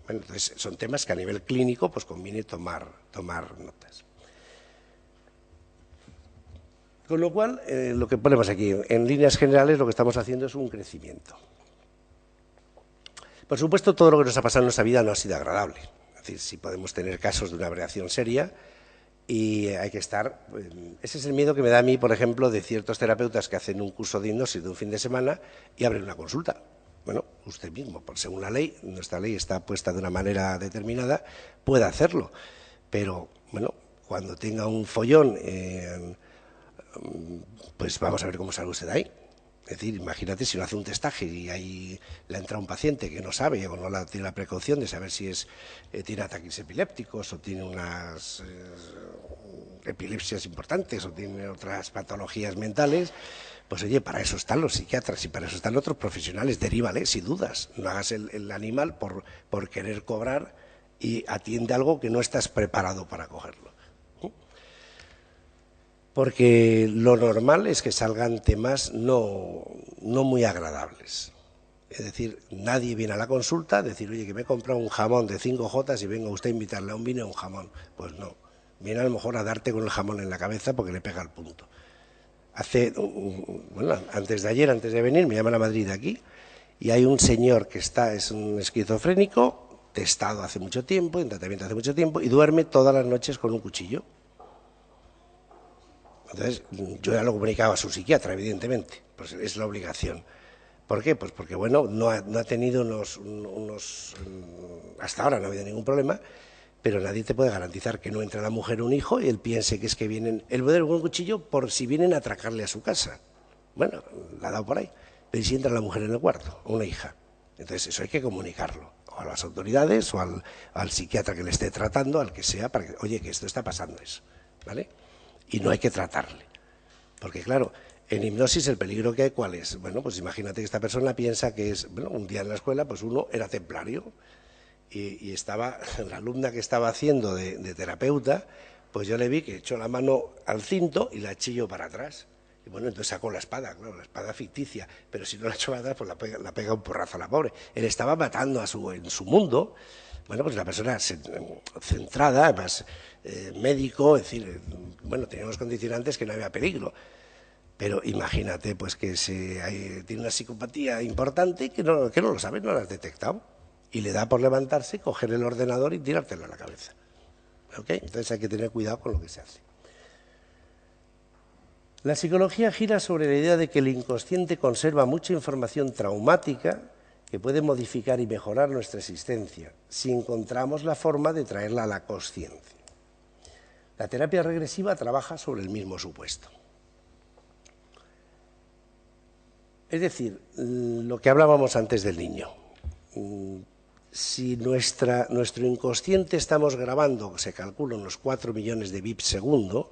Bueno, entonces son temas que a nivel clínico pues conviene tomar notas. Con lo cual, lo que ponemos aquí, en líneas generales, lo que estamos haciendo es un crecimiento. Por supuesto, todo lo que nos ha pasado en nuestra vida no ha sido agradable. Es decir, sí podemos tener casos de una variación seria y hay que estar... ese es el miedo que me da a mí, por ejemplo, de ciertos terapeutas que hacen un curso de hipnosis de un fin de semana y abren una consulta. Bueno, usted mismo, según la ley, nuestra ley está puesta de una manera determinada, puede hacerlo. Pero, bueno, cuando tenga un follón... pues vamos a ver cómo sale usted de ahí. Es decir, imagínate si uno hace un testaje y ahí le entra un tiene que no sabe o no tiene la precaución de saber si tiene ataques epilépticos o tiene unas epilepsias importantes o tiene otras patologías mentales, pues oye, para eso están los psiquiatras y para eso están otros profesionales, derívale, sin dudas. No hagas el animal por querer cobrar y atiende algo que no estás preparado para cogerlo. Porque lo normal es que salgan temas no muy agradables. Es decir, nadie viene a la consulta a decir, oye, que me he comprado un jamón de 5 jotas y venga usted a invitarle a un vino y a un jamón. Pues no, viene a lo mejor a darte con el jamón en la cabeza porque le pega el punto. Antes de ayer, antes de venir, me llaman a Madrid aquí y hay un señor que es un esquizofrénico, testado hace mucho tiempo, en tratamiento hace mucho tiempo, y duerme todas las noches con un cuchillo. Entonces, yo ya lo comunicaba a su psiquiatra, evidentemente, pues es la obligación. ¿Por qué? Pues porque, bueno, no ha tenido hasta ahora no ha habido ningún problema, pero nadie te puede garantizar que no entre la mujer o un hijo y él piense que es que vienen, él puede con un cuchillo por si vienen a atracarle a su casa. Bueno, la ha dado por ahí. Pero si entra la mujer en el cuarto, o una hija. Entonces, eso hay que comunicarlo, o a las autoridades, o al psiquiatra que le esté tratando, al que sea, para que, oye, que esto está pasando eso, ¿vale? Y no hay que tratarle. Porque, claro, en hipnosis el peligro que hay, ¿cuál es? Bueno, pues imagínate que esta persona piensa que es... Bueno, un día en la escuela, pues uno era templario y estaba... La alumna que estaba haciendo de terapeuta, pues yo le vi que echó la mano al cinto y la eché yo para atrás. Y bueno, entonces sacó la espada, claro, la espada ficticia. Pero si no la echó para atrás, pues la pega un porrazo a la pobre. Él estaba matando en su mundo... Bueno, pues la persona centrada, además médico, es decir, bueno, tenía unos condicionantes que no había peligro. Pero imagínate pues que tiene una psicopatía importante que no lo sabe, no la has detectado. Y le da por levantarse, coger el ordenador y tirártelo a la cabeza. ¿Ok? Entonces hay que tener cuidado con lo que se hace. La psicología gira sobre la idea de que el inconsciente conserva mucha información traumática que puede modificar y mejorar nuestra existencia si encontramos la forma de traerla a la consciencia. La terapia regresiva trabaja sobre el mismo supuesto. Es decir, lo que hablábamos antes del niño. Si nuestro inconsciente estamos grabando, se calcula unos 4 millones de bits segundo,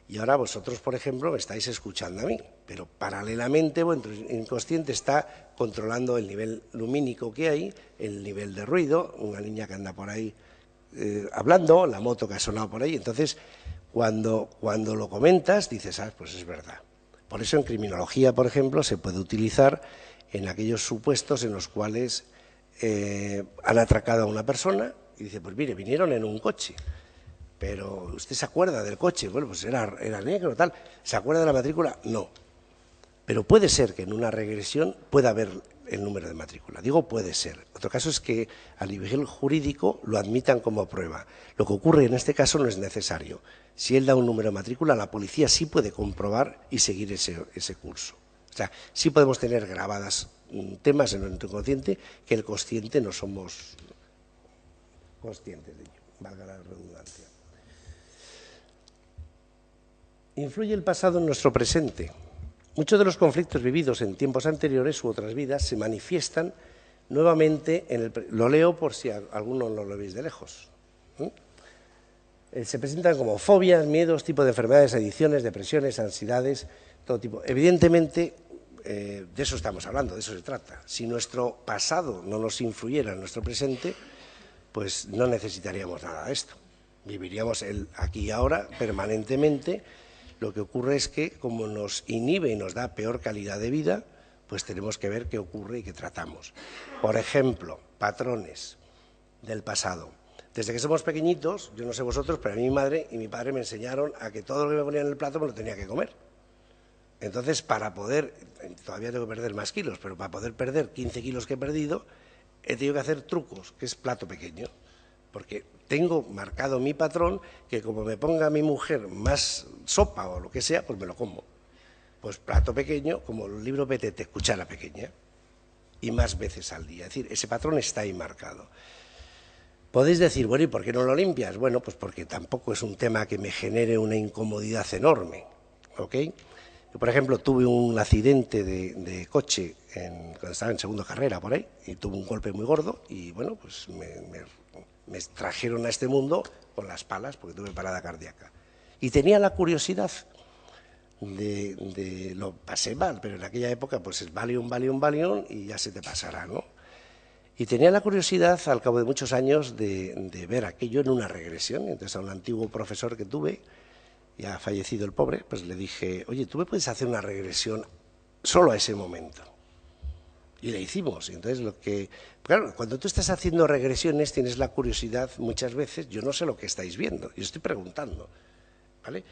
y ahora vosotros, por ejemplo, me estáis escuchando a mí, pero paralelamente vuestro inconsciente está controlando el nivel lumínico que hay, el nivel de ruido, una niña que anda por ahí hablando, la moto que ha sonado por ahí. Entonces, cuando lo comentas, dices, pues es verdad. Por eso en criminología, por ejemplo, se puede utilizar en aquellos supuestos en los cuales han atracado a una persona y dice, pues mire, vinieron en un coche, pero ¿usted se acuerda del coche? Bueno, pues era negro, tal. ¿Se acuerda de la matrícula? No. Pero puede ser que en una regresión pueda haber el número de matrícula. Digo puede ser. Otro caso es que a nivel jurídico lo admitan como prueba. Lo que ocurre en este caso no es necesario. Si él da un número de matrícula, la policía sí puede comprobar y seguir ese curso. O sea, sí podemos tener grabadas temas en nuestro inconsciente que el consciente no somos conscientes de ello, valga la redundancia. Influye el pasado en nuestro presente. Muchos de los conflictos vividos en tiempos anteriores u otras vidas se manifiestan nuevamente lo leo por si alguno no lo veis de lejos. Se presentan como fobias, miedos, tipo de enfermedades, adicciones, depresiones, ansiedades, todo tipo. Evidentemente, de eso estamos hablando, de eso se trata. Si nuestro pasado no nos influyera en nuestro presente, pues no necesitaríamos nada de esto. Viviríamos el aquí y ahora permanentemente. Lo que ocurre es que, como nos inhibe y nos da peor calidad de vida, pues tenemos que ver qué ocurre y qué tratamos. Por ejemplo, patrones del pasado. Desde que somos pequeñitos, yo no sé vosotros, pero a mí mi madre y mi padre me enseñaron a que todo lo que me ponían en el plato me lo tenía que comer. Entonces, para poder, todavía tengo que perder más kilos, pero para poder perder 15 kilos que he perdido, he tenido que hacer trucos, que es plato pequeño. Porque tengo marcado mi patrón que como me ponga a mi mujer más sopa o lo que sea, pues me lo como. Pues plato pequeño, como el libro PTT, cuchara pequeña, y más veces al día. Es decir, ese patrón está ahí marcado. Podéis decir, bueno, ¿y por qué no lo limpias? Bueno, pues porque tampoco es un tema que me genere una incomodidad enorme, ¿ok? Yo, por ejemplo, tuve un accidente de coche cuando estaba en segunda carrera por ahí, y tuve un golpe muy gordo, y bueno, pues me trajeron a este mundo con las palas, porque tuve parada cardíaca. Y tenía la curiosidad lo pasé mal, pero en aquella época pues es Valium, y ya se te pasará, ¿no? Y tenía la curiosidad, al cabo de muchos años, de ver aquello en una regresión. Entonces a un antiguo profesor que tuve, ya ha fallecido el pobre, pues le dije, oye, ¿tú me puedes hacer una regresión solo a ese momento? Y le hicimos. Entonces claro, cuando tú estás haciendo regresiones tienes la curiosidad muchas veces, yo no sé lo que estáis viendo, yo estoy preguntando, ¿vale?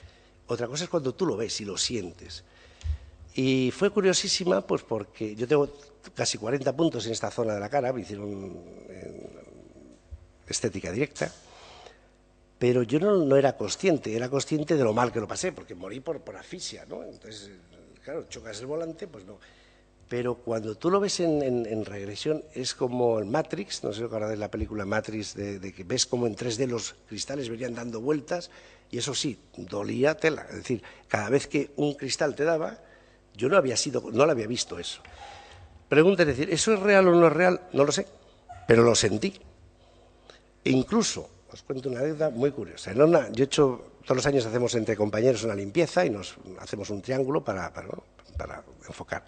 Otra cosa es cuando tú lo ves y lo sientes. Y fue curiosísima, pues porque yo tengo casi 40 puntos en esta zona de la cara, me hicieron estética directa, pero yo no era consciente de lo mal que lo pasé, porque morí por asfixia, ¿no? Entonces, claro, chocas el volante, pues no. Pero cuando tú lo ves en regresión, es como el Matrix, no sé si os acordáis de la película Matrix, de que ves como en 3D los cristales venían dando vueltas, y eso sí, dolía tela. Es decir, cada vez que un cristal te daba, yo no lo había visto eso. Pregunta, es decir, ¿eso es real o no es real? No lo sé, pero lo sentí. E incluso, os cuento una anécdota muy curiosa. Todos los años hacemos entre compañeros una limpieza y nos hacemos un triángulo para enfocar.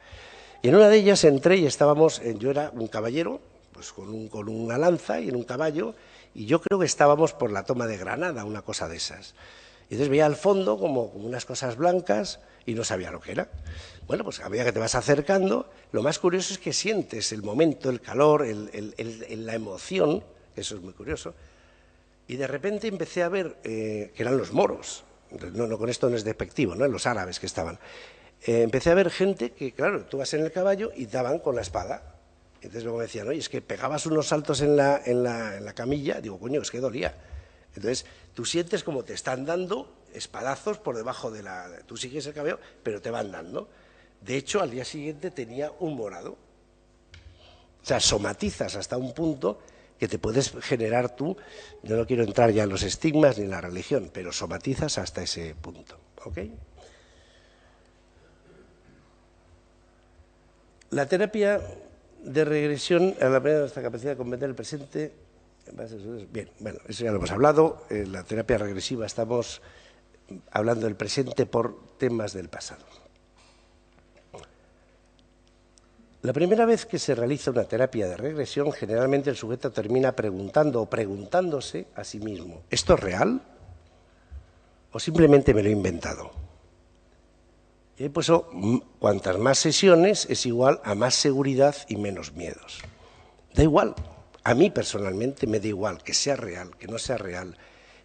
Y en una de ellas entré y yo era un caballero, pues con una lanza y en un caballo, y yo creo que estábamos por la toma de Granada, una cosa de esas. Y entonces veía al fondo como unas cosas blancas y no sabía lo que era. Bueno, pues a medida que te vas acercando, lo más curioso es que sientes el momento, el calor, la emoción, eso es muy curioso, y de repente empecé a ver que eran los moros. No, con esto no es despectivo, ¿no? Los árabes que estaban. Empecé a ver gente que, claro, tú vas en el caballo y daban con la espada. Entonces luego me decían, oye, es que pegabas unos saltos en la camilla. Digo, coño, es que dolía. Entonces tú sientes como te están dando espadazos por debajo de tú sigues el cabello, pero te van dando. De hecho, al día siguiente tenía un morado. O sea, somatizas hasta un punto que te puedes generar tú, yo no quiero entrar ya en los estigmas ni en la religión, pero somatizas hasta ese punto, ¿ok? La terapia de regresión a la medida de nuestra capacidad de comprender el presente. Bien, bueno, eso ya lo hemos hablado. En la terapia regresiva estamos hablando del presente por temas del pasado. La primera vez que se realiza una terapia de regresión, generalmente el sujeto termina preguntando o preguntándose a sí mismo: ¿esto es real? ¿O simplemente me lo he inventado? Y he puesto cuantas más sesiones es igual a más seguridad y menos miedos. Da igual, a mí personalmente me da igual que sea real, que no sea real,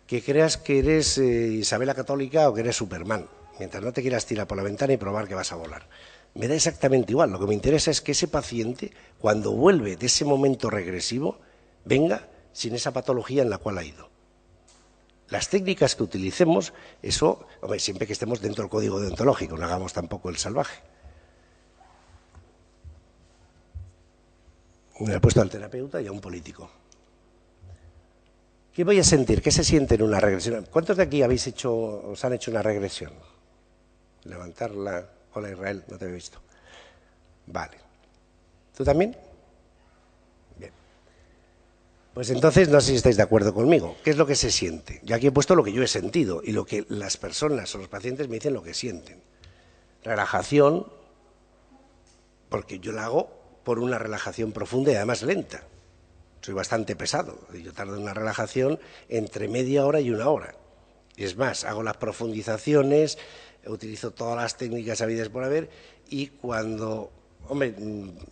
que creas que eres Isabel la Católica o que eres Superman, mientras no te quieras tirar por la ventana y probar que vas a volar. Me da exactamente igual, lo que me interesa es que ese paciente, cuando vuelve de ese momento regresivo, venga sin esa patología en la cual ha ido. Las técnicas que utilicemos, eso, hombre, siempre que estemos dentro del código deontológico, no hagamos tampoco el salvaje. Me he puesto al terapeuta y a un político. ¿Qué voy a sentir? ¿Qué se siente en una regresión? ¿Cuántos de aquí os han hecho una regresión? Levantar la... Hola Israel, no te había visto. Vale. ¿Tú también? Bien. Pues entonces no sé si estáis de acuerdo conmigo. ¿Qué es lo que se siente? Yo aquí he puesto lo que yo he sentido y lo que las personas o los pacientes me dicen lo que sienten. Relajación, porque yo la hago por una relajación profunda y además lenta. Soy bastante pesado. Yo tardo en una relajación entre media hora y una hora. Y es más, hago las profundizaciones, utilizo todas las técnicas habidas por haber y cuando, hombre,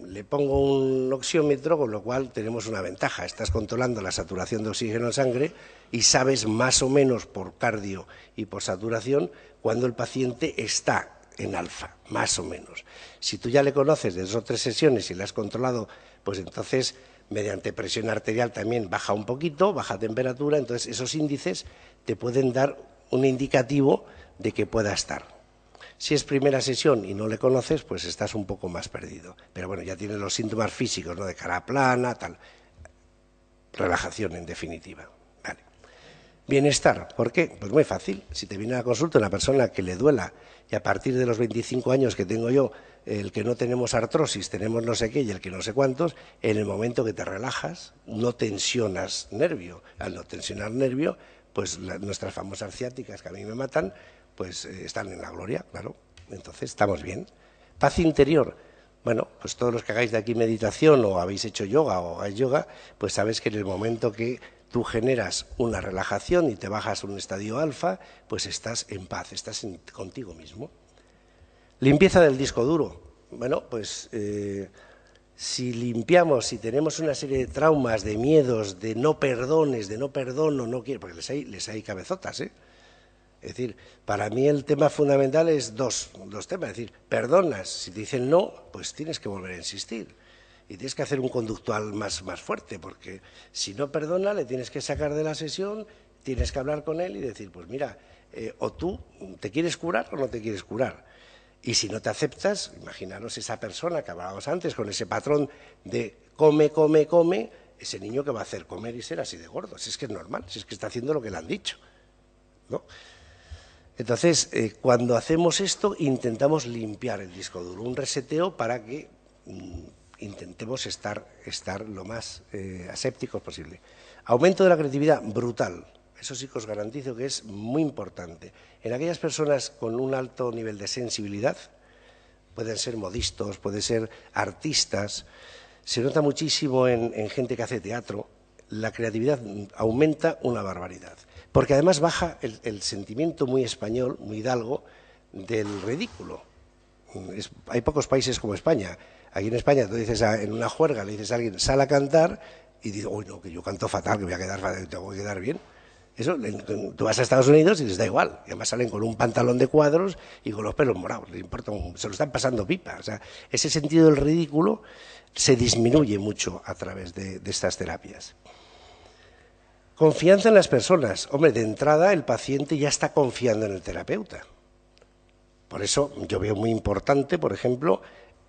le pongo un oxiómetro, con lo cual tenemos una ventaja. Estás controlando la saturación de oxígeno en sangre y sabes más o menos por cardio y por saturación cuando el paciente está en alfa, más o menos. Si tú ya le conoces de 2 o 3 sesiones y le has controlado, pues entonces mediante presión arterial también baja un poquito, baja temperatura, entonces esos índices te pueden dar un indicativo de que pueda estar. Si es primera sesión y no le conoces, pues estás un poco más perdido. Pero bueno, ya tienes los síntomas físicos, ¿no? De cara plana, tal. Relajación, en definitiva. Vale. Bienestar, ¿por qué? Pues muy fácil. Si te viene a la consulta una persona que le duela y a partir de los 25 años que tengo yo, el que no tenemos artrosis, tenemos no sé qué y el que no sé cuántos, en el momento que te relajas, no tensionas nervio. Al no tensionar nervio, pues nuestras famosas ciáticas que a mí me matan, pues están en la gloria, claro. Entonces estamos bien. Paz interior. Bueno, pues todos los que hagáis de aquí meditación o habéis hecho yoga o hagáis yoga, pues sabes que en el momento que tú generas una relajación y te bajas a un estadio alfa, pues estás en paz, estás contigo mismo. Limpieza del disco duro. Bueno, pues si limpiamos, si tenemos una serie de traumas, de miedos, de no perdones, de no perdono, no quiero, porque les hay cabezotas, ¿eh? Es decir, para mí el tema fundamental es dos temas. Es decir, perdonas, si te dicen no, pues tienes que volver a insistir. Y tienes que hacer un conductual más fuerte, porque si no perdona, le tienes que sacar de la sesión, tienes que hablar con él y decir, pues mira, o tú te quieres curar o no te quieres curar. Y si no te aceptas, imaginaros esa persona que hablábamos antes, con ese patrón de come, come, come, ese niño que va a hacer comer y ser así de gordo. Si es que es normal, si es que está haciendo lo que le han dicho, ¿no? Entonces, cuando hacemos esto, intentamos limpiar el disco duro, un reseteo para que intentemos estar lo más asépticos posible. Aumento de la creatividad brutal, eso sí que os garantizo que es muy importante. En aquellas personas con un alto nivel de sensibilidad, pueden ser modistos, pueden ser artistas, se nota muchísimo en gente que hace teatro, la creatividad aumenta una barbaridad. Porque además baja el sentimiento muy español, muy hidalgo, del ridículo. Hay pocos países como España. Aquí en España tú dices en una juerga, le dices a alguien, sal a cantar, y dices, uy, no, que yo canto fatal, que voy a quedar fatal, tengo que quedar bien. Eso, tú vas a Estados Unidos y les da igual. Y además salen con un pantalón de cuadros y con los pelos morados. Les importa se lo están pasando pipa. O sea, ese sentido del ridículo se disminuye mucho a través de estas terapias. Confianza en las personas. Hombre, de entrada el paciente ya está confiando en el terapeuta. Por eso yo veo muy importante, por ejemplo,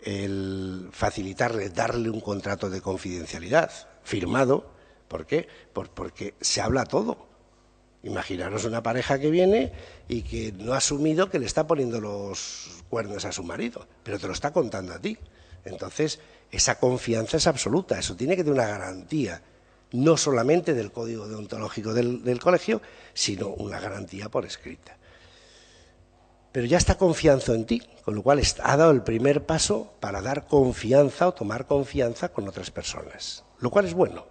el facilitarle, darle un contrato de confidencialidad firmado. ¿Por qué? Porque se habla todo. Imaginaros una pareja que viene y que no ha asumido que le está poniendo los cuernos a su marido, pero te lo está contando a ti. Entonces, esa confianza es absoluta, eso tiene que tener una garantía, no solamente del código deontológico del colegio, sino una garantía por escrita. Pero ya está confianza en ti, con lo cual ha dado el primer paso para dar confianza o tomar confianza con otras personas, lo cual es bueno.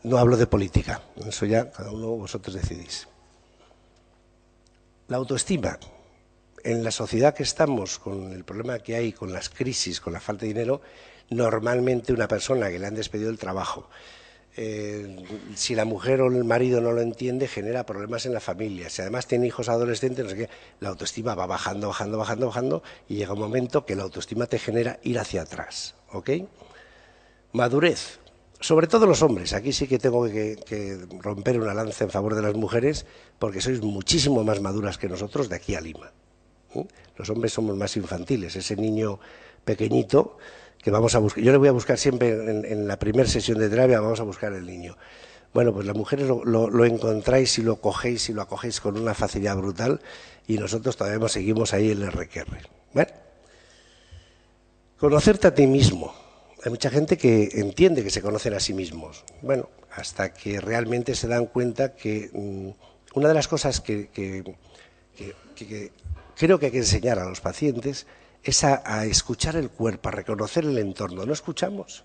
No hablo de política, eso ya cada uno vosotros decidís. La autoestima. En la sociedad que estamos, con el problema que hay, con las crisis, con la falta de dinero, normalmente una persona que le han despedido del trabajo, si la mujer o el marido no lo entiende, genera problemas en la familia. Si además tiene hijos adolescentes, no sé qué, la autoestima va bajando, bajando, bajando, bajando, y llega un momento que la autoestima te genera ir hacia atrás, ¿ok? Madurez. Sobre todo los hombres, aquí sí que tengo que romper una lanza en favor de las mujeres, porque sois muchísimo más maduras que nosotros de aquí a Lima. Los hombres somos más infantiles, ese niño pequeñito que vamos a buscar. Yo le voy a buscar siempre en la primera sesión de terapia, vamos a buscar el niño. Bueno, pues las mujeres lo encontráis y lo cogéis y lo acogéis con una facilidad brutal, y nosotros todavía seguimos ahí en el requerre. Bueno, conocerte a ti mismo. Hay mucha gente que entiende que se conocen a sí mismos. Bueno, hasta que realmente se dan cuenta que una de las cosas que creo que hay que enseñar a los pacientes es a escuchar el cuerpo, a reconocer el entorno. ¿No escuchamos?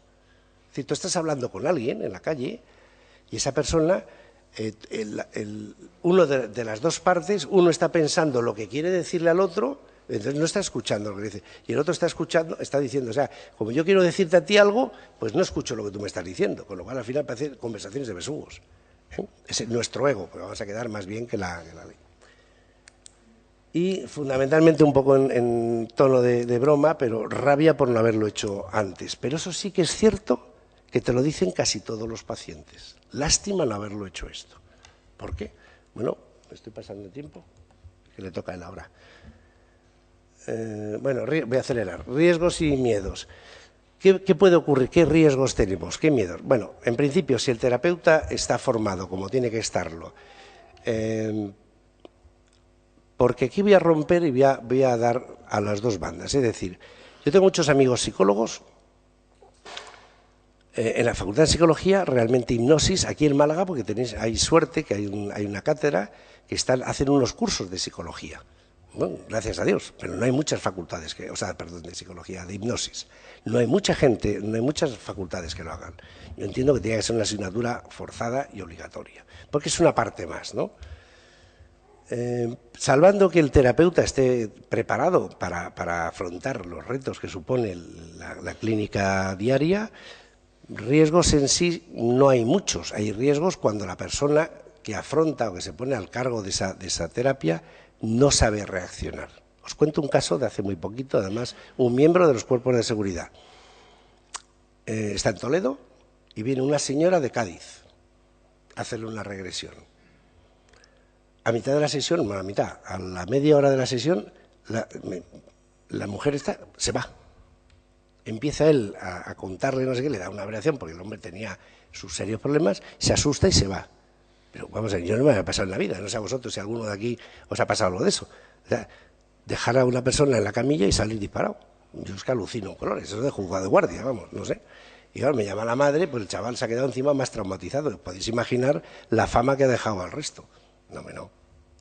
Es decir, tú estás hablando con alguien en la calle y esa persona, uno de las dos partes, uno está pensando lo que quiere decirle al otro, entonces no está escuchando lo que dice, y el otro está escuchando, está diciendo, o sea, como yo quiero decirte a ti algo, pues no escucho lo que tú me estás diciendo, con lo cual al final parecen conversaciones de besugos. Es nuestro ego, porque vamos a quedar más bien que la ley. Y fundamentalmente un poco en tono de broma, pero rabia por no haberlo hecho antes. Pero eso sí que es cierto que te lo dicen casi todos los pacientes. Lástima no haberlo hecho esto. ¿Por qué? Bueno, me estoy pasando el tiempo, que le toca a él ahora. Bueno, voy a acelerar. Riesgos y miedos. ¿Qué puede ocurrir? ¿Qué riesgos tenemos? ¿Qué miedos? Bueno, en principio, si el terapeuta está formado como tiene que estarlo, porque aquí voy a romper y voy a dar a las dos bandas. Es decir, yo tengo muchos amigos psicólogos. En la Facultad de Psicología, realmente hipnosis, aquí en Málaga, porque hay suerte que hay una cátedra que hacen unos cursos de psicología. Bueno, gracias a Dios, pero no hay muchas facultades de psicología, de hipnosis. No hay mucha gente, no hay muchas facultades que lo hagan. Yo entiendo que tiene que ser una asignatura forzada y obligatoria, porque es una parte más, ¿no? Salvando que el terapeuta esté preparado para afrontar los retos que supone la clínica diaria, riesgos en sí no hay muchos. Hay riesgos cuando la persona que afronta o que se pone al cargo de esa terapia no sabe reaccionar. Os cuento un caso de hace muy poquito, además, un miembro de los cuerpos de seguridad. Está en Toledo y viene una señora de Cádiz a hacerle una regresión. A mitad de la sesión, bueno, a la media hora de la sesión, la mujer se va. Empieza él a contarle no sé qué, le da una variación porque el hombre tenía sus serios problemas, se asusta y se va. Pero vamos a ver, yo no me había pasado en la vida, no sé a vosotros si alguno de aquí os ha pasado algo de eso. O sea, dejar a una persona en la camilla y salir disparado. Yo es que alucino colores, eso es de juzgado de guardia, vamos, no sé. Y claro, me llama la madre, pues el chaval se ha quedado encima más traumatizado. Podéis imaginar la fama que ha dejado al resto. No.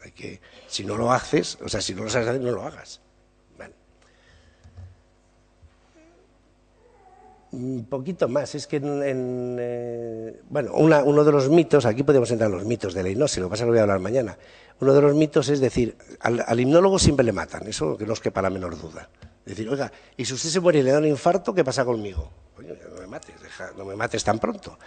Hay que, si no lo haces, o sea, si no lo sabes hacer, no lo hagas. Vale. Un poquito más, es que bueno, uno de los mitos, aquí podemos entrar en los mitos de la hipnosis, lo que pasa es que lo voy a hablar mañana. Uno de los mitos es decir, al hipnólogo siempre le matan, eso que no os quepa la menor duda. Decir, oiga, y si usted se muere y le da un infarto, ¿qué pasa conmigo? Oye, no me mates tan pronto.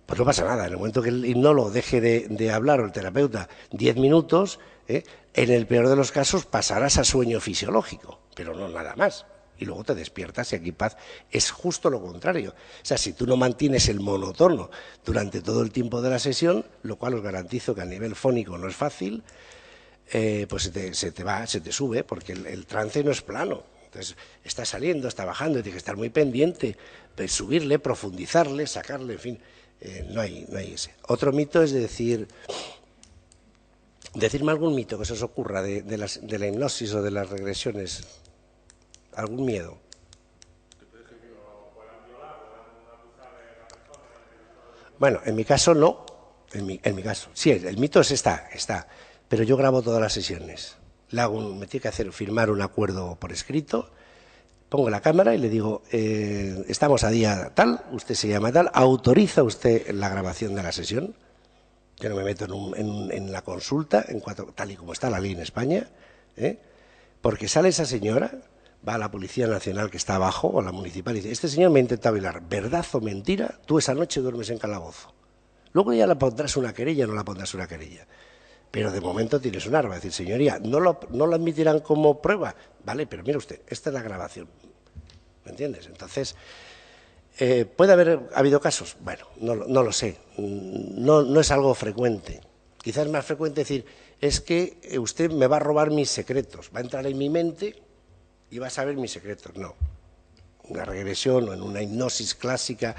Pues no pasa nada, en el momento que el hipnólogo deje de hablar o el terapeuta 10 minutos, en el peor de los casos pasarás a sueño fisiológico, pero no nada más. Y luego te despiertas y aquí paz. Es justo lo contrario. O sea, si tú no mantienes el monotono durante todo el tiempo de la sesión, lo cual os garantizo que a nivel fónico no es fácil, pues se te sube, porque el trance no es plano. Entonces, está saliendo, está bajando, tiene que estar muy pendiente, pues, subirle, profundizarle, sacarle, en fin, no hay ese. Otro mito es decirme algún mito que se os ocurra de la hipnosis o de las regresiones, algún miedo. Bueno, en mi caso no, en mi caso. Sí, el mito está, pero yo grabo todas las sesiones. Me tiene que hacer firmar un acuerdo por escrito, pongo la cámara y le digo, estamos a día tal, usted se llama tal, ¿autoriza usted la grabación de la sesión? Yo no me meto en la consulta, tal y como está la ley en España, porque sale esa señora, va a la Policía Nacional que está abajo, o la municipal, y dice, este señor me ha intentado violar, ¿verdad o mentira? Tú esa noche duermes en calabozo. Luego ya la pondrás una querella o no la pondrás una querella. Pero de momento tienes un arma. Es decir, señoría, ¿no lo admitirán como prueba? Vale, pero mire usted, esta es la grabación. ¿Me entiendes? Entonces, ¿puede haber habido casos? Bueno, no lo sé. No es algo frecuente. Quizás es más frecuente decir, es que usted me va a robar mis secretos. Va a entrar en mi mente y va a saber mis secretos. No. Una regresión o en una hipnosis clásica,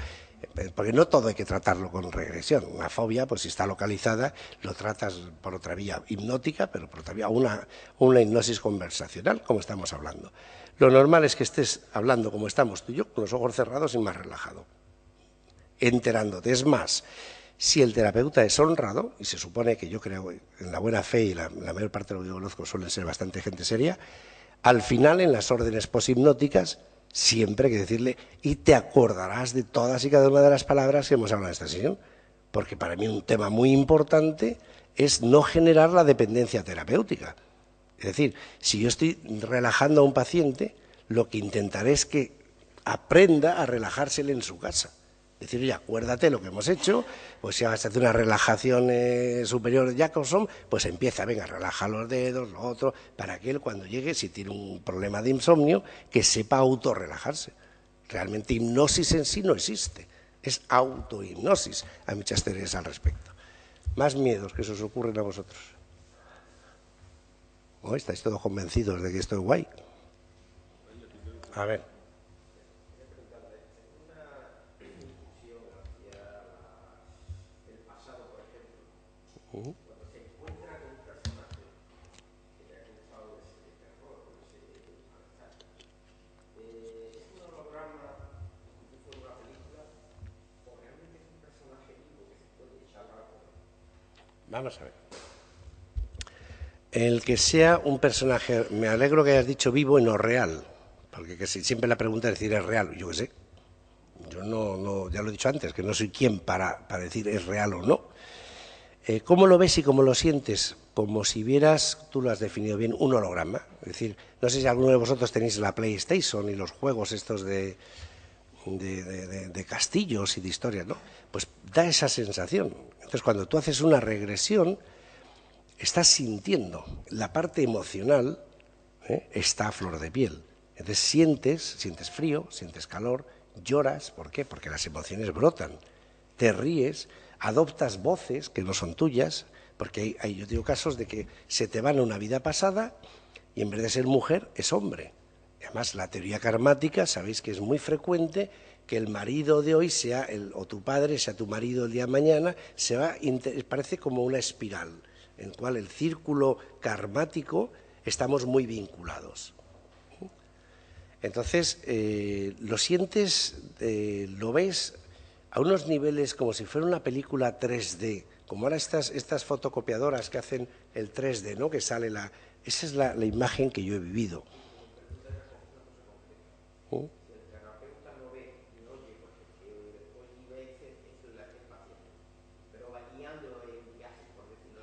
porque no todo hay que tratarlo con regresión. Una fobia, pues si está localizada, lo tratas por otra vía hipnótica, pero por otra vía una hipnosis conversacional, como estamos hablando. Lo normal es que estés hablando como estamos tú y yo, con los ojos cerrados y más relajado, enterándote. Es más, si el terapeuta es honrado, y se supone que yo creo en la buena fe, y la mayor parte de lo que yo conozco suelen ser bastante gente seria, al final en las órdenes poshipnóticas siempre hay que decirle, y te acordarás de todas y cada una de las palabras que hemos hablado en esta sesión, porque para mí un tema muy importante es no generar la dependencia terapéutica. Es decir, si yo estoy relajando a un paciente, lo que intentaré es que aprenda a relajarse él en su casa. Es decir, oye, acuérdate lo que hemos hecho, pues si vas a hacer una relajación superior de Jacobson, pues empieza, venga, relaja los dedos, lo otro, para que él cuando llegue, si tiene un problema de insomnio, que sepa autorrelajarse. Realmente hipnosis en sí no existe, es autohipnosis. Hay muchas teorías al respecto. Más miedos que se os ocurren a vosotros. ¿Oh, estáis todos convencidos de que esto es guay? A ver. Vamos a ver. El que sea un personaje, me alegro que hayas dicho vivo y no real, porque siempre la pregunta es decir es real, yo qué sé. Yo no, ya lo he dicho antes, que no soy quien para decir es real o no. ¿Cómo lo ves y cómo lo sientes? Como si vieras, tú lo has definido bien, un holograma. Es decir, no sé si alguno de vosotros tenéis la PlayStation y los juegos estos de castillos y de historias, ¿no? Pues da esa sensación. Entonces, cuando tú haces una regresión, estás sintiendo la parte emocional, está a flor de piel. Entonces sientes frío, sientes calor, lloras. ¿Por qué? Porque las emociones brotan. Te ríes, adoptas voces que no son tuyas, porque yo tengo casos de que se te van a una vida pasada y en vez de ser mujer es hombre. Además, la teoría karmática, sabéis que es muy frecuente que el marido de hoy sea o tu padre sea tu marido el día de mañana, parece como una espiral, en la cual el círculo karmático estamos muy vinculados. Entonces, lo sientes, lo ves a unos niveles como si fuera una película 3D, como ahora estas fotocopiadoras que hacen el 3D, ¿no? Que sale esa es la imagen que yo he vivido.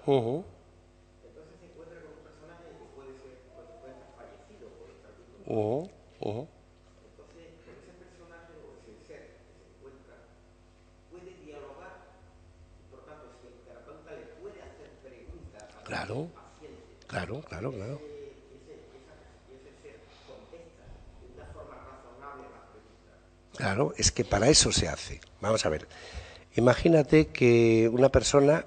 Entonces se encuentra con un personaje que puede estar fallecido, puede estar vivo. Entonces, con ese personaje o ese ser que se encuentra, puede dialogar y por tanto, si el terapeuta le puede hacer preguntas al paciente, claro. Ese ser contesta de una forma razonable las preguntas. Claro, es que para eso se hace. Vamos a ver. Imagínate que una persona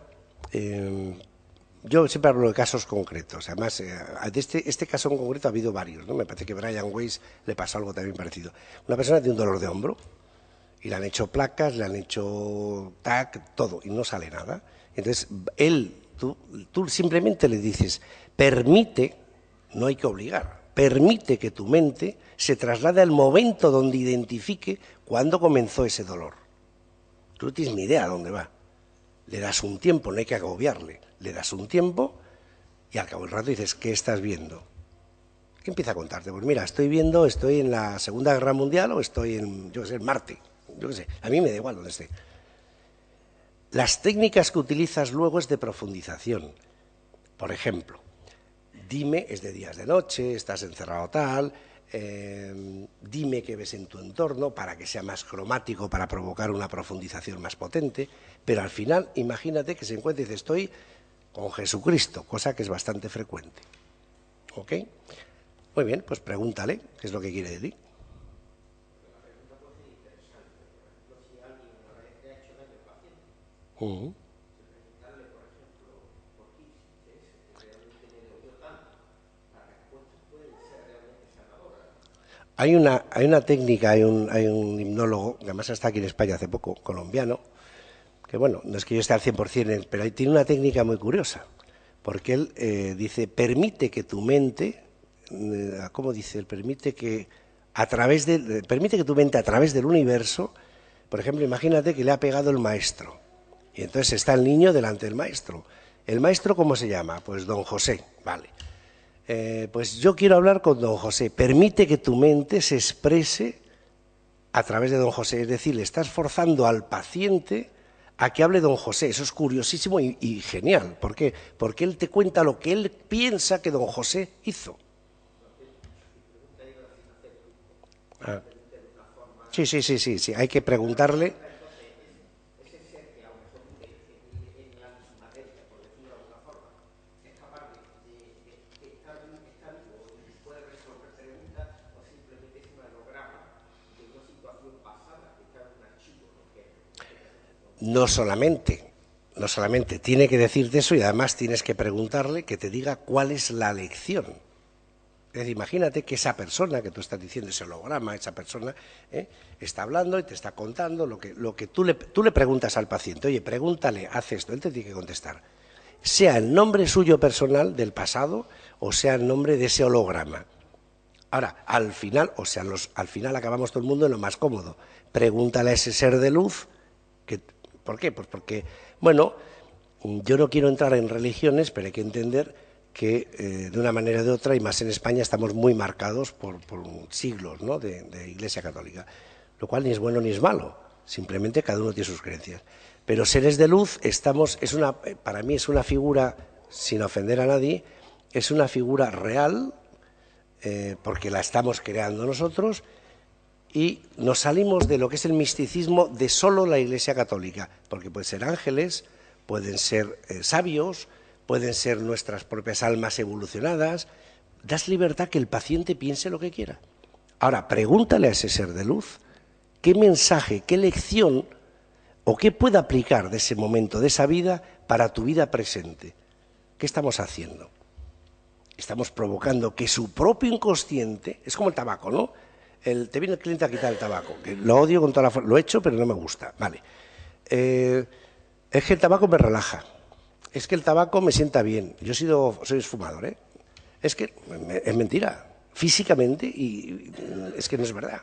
yo siempre hablo de casos concretos. Además, de este caso en concreto ha habido varios, ¿no? Me parece que a Brian Weiss le pasó algo también parecido. Una persona tiene un dolor de hombro y le han hecho placas, le han hecho TAC, todo, y no sale nada. Entonces, tú simplemente le dices, permite, no hay que obligar, permite que tu mente se traslade al momento donde identifique cuándo comenzó ese dolor. Tú no tienes ni idea a dónde va. Le das un tiempo, no hay que agobiarle, le das un tiempo y al cabo del rato dices, ¿qué estás viendo? ¿Qué empieza a contarte? Pues mira, estoy en la Segunda Guerra Mundial o estoy en, yo qué sé, en Marte. Yo qué sé, a mí me da igual donde esté. Las técnicas que utilizas luego es de profundización. Por ejemplo, dime, es de días de noche, estás encerrado tal, dime qué ves en tu entorno para que sea más cromático, para provocar una profundización más potente, pero al final imagínate que se encuentra y dice, estoy con Jesucristo, cosa que es bastante frecuente. ¿Ok? Muy bien, pues pregúntale qué es lo que quiere decir. Hay una técnica, hay un hipnólogo, que además está aquí en España hace poco, colombiano, que bueno, no es que yo esté al 100%, pero ahí tiene una técnica muy curiosa, porque él dice, permite que tu mente, ¿cómo dice? Él permite que tu mente a través del universo, por ejemplo, imagínate que le ha pegado el maestro, y entonces está el niño delante del maestro. ¿El maestro cómo se llama? Pues don José, vale. Pues yo quiero hablar con don José. Permite que tu mente se exprese a través de don José. Es decir, le estás forzando al paciente a que hable don José. Eso es curiosísimo y genial. ¿Por qué? Porque él te cuenta lo que él piensa que don José hizo. Ah. Sí. Hay que preguntarle. No solamente, tiene que decirte eso y además tienes que preguntarle que te diga cuál es la lección. Es decir, imagínate que esa persona que tú estás diciendo, ese holograma, esa persona, está hablando y te está contando lo que tú le preguntas al paciente. Oye, pregúntale, haz esto, él te tiene que contestar. Sea el nombre suyo personal del pasado o sea el nombre de ese holograma. Ahora, al final acabamos todo el mundo en lo más cómodo. Pregúntale a ese ser de luz ¿por qué? Pues porque, bueno, yo no quiero entrar en religiones, pero hay que entender que de una manera o de otra, y más en España, estamos muy marcados por siglos, ¿no?, de Iglesia Católica, lo cual ni es bueno ni es malo, simplemente cada uno tiene sus creencias. Pero seres de luz, para mí es una figura, sin ofender a nadie, es una figura real, porque la estamos creando nosotros, y nos salimos de lo que es el misticismo de solo la Iglesia Católica, porque pueden ser ángeles, pueden ser sabios, pueden ser nuestras propias almas evolucionadas. Das libertad que el paciente piense lo que quiera. Ahora, pregúntale a ese ser de luz qué mensaje, qué lección o qué puede aplicar de ese momento, de esa vida, para tu vida presente. ¿Qué estamos haciendo? Estamos provocando que su propio inconsciente, es como el tabaco, ¿no? Te viene el cliente a quitar el tabaco, que lo odio con toda la fuerza, lo he hecho pero no me gusta, vale. Es que el tabaco me relaja, es que el tabaco me sienta bien, yo soy fumador, es que es mentira, físicamente, y es que no es verdad.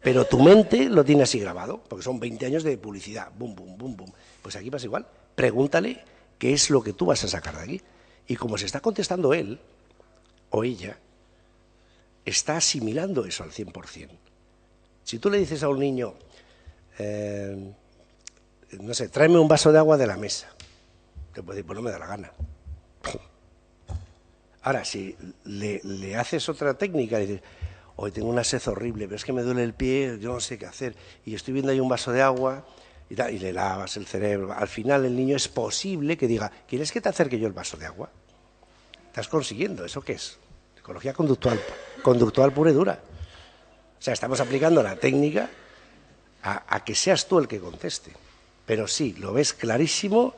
Pero tu mente lo tiene así grabado, porque son 20 años de publicidad, bum, bum, bum, bum. Pues aquí pasa igual, pregúntale qué es lo que tú vas a sacar de aquí. Y como se está contestando él o ella, está asimilando eso al 100%. Si tú le dices a un niño, no sé, tráeme un vaso de agua de la mesa, te puede decir, pues no me da la gana. Ahora, si le haces otra técnica y dices, hoy tengo una sed horrible, pero es que me duele el pie, yo no sé qué hacer, y estoy viendo ahí un vaso de agua, y le lavas el cerebro, al final el niño es posible que diga, ¿quieres que te acerque yo el vaso de agua? Estás consiguiendo, ¿eso qué es? Psicología conductual pura y dura. O sea, estamos aplicando la técnica a que seas tú el que conteste. Pero sí, lo ves clarísimo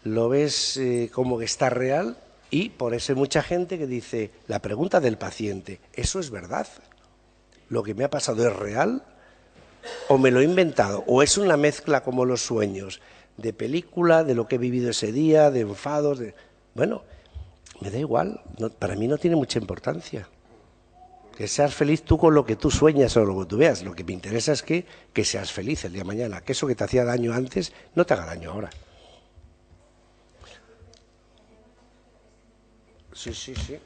lo ves como que está real, y por eso hay mucha gente que dice, la pregunta del paciente, ¿eso es verdad? ¿Lo que me ha pasado es real? ¿O me lo he inventado? ¿O es una mezcla como los sueños, de película, de lo que he vivido ese día, de enfados? Bueno, me da igual, para mí no tiene mucha importancia. Que seas feliz tú con lo que tú sueñas o lo que tú veas. Lo que me interesa es que seas feliz el día de mañana, que eso que te hacía daño antes no te haga daño ahora. Sí, sí, sí.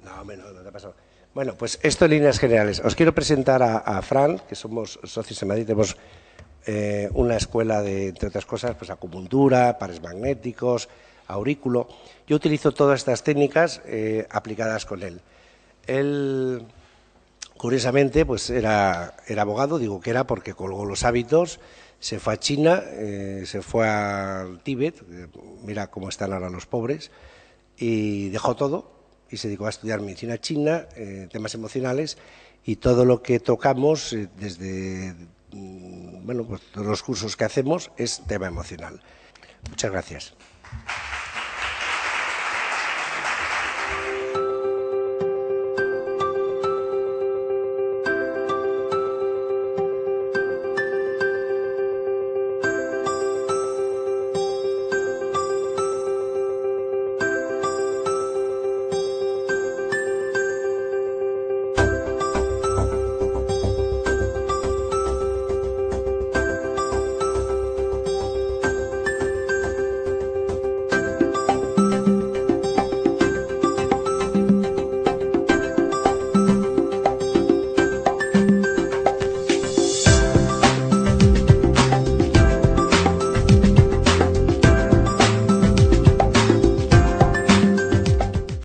No, no te ha pasado. Bueno, pues esto en líneas generales. Os quiero presentar a Fran, que somos socios en Madrid, tenemos una escuela de, entre otras cosas, pues acupuntura, pares magnéticos, aurículo. Yo utilizo todas estas técnicas aplicadas con él. Él, curiosamente, pues era abogado, digo que era porque colgó los hábitos, se fue a China, se fue al Tíbet, mira cómo están ahora los pobres, y dejó todo y se dedicó a estudiar medicina china, temas emocionales, y todo lo que tocamos desde bueno, pues todos los cursos que hacemos es tema emocional. Muchas gracias.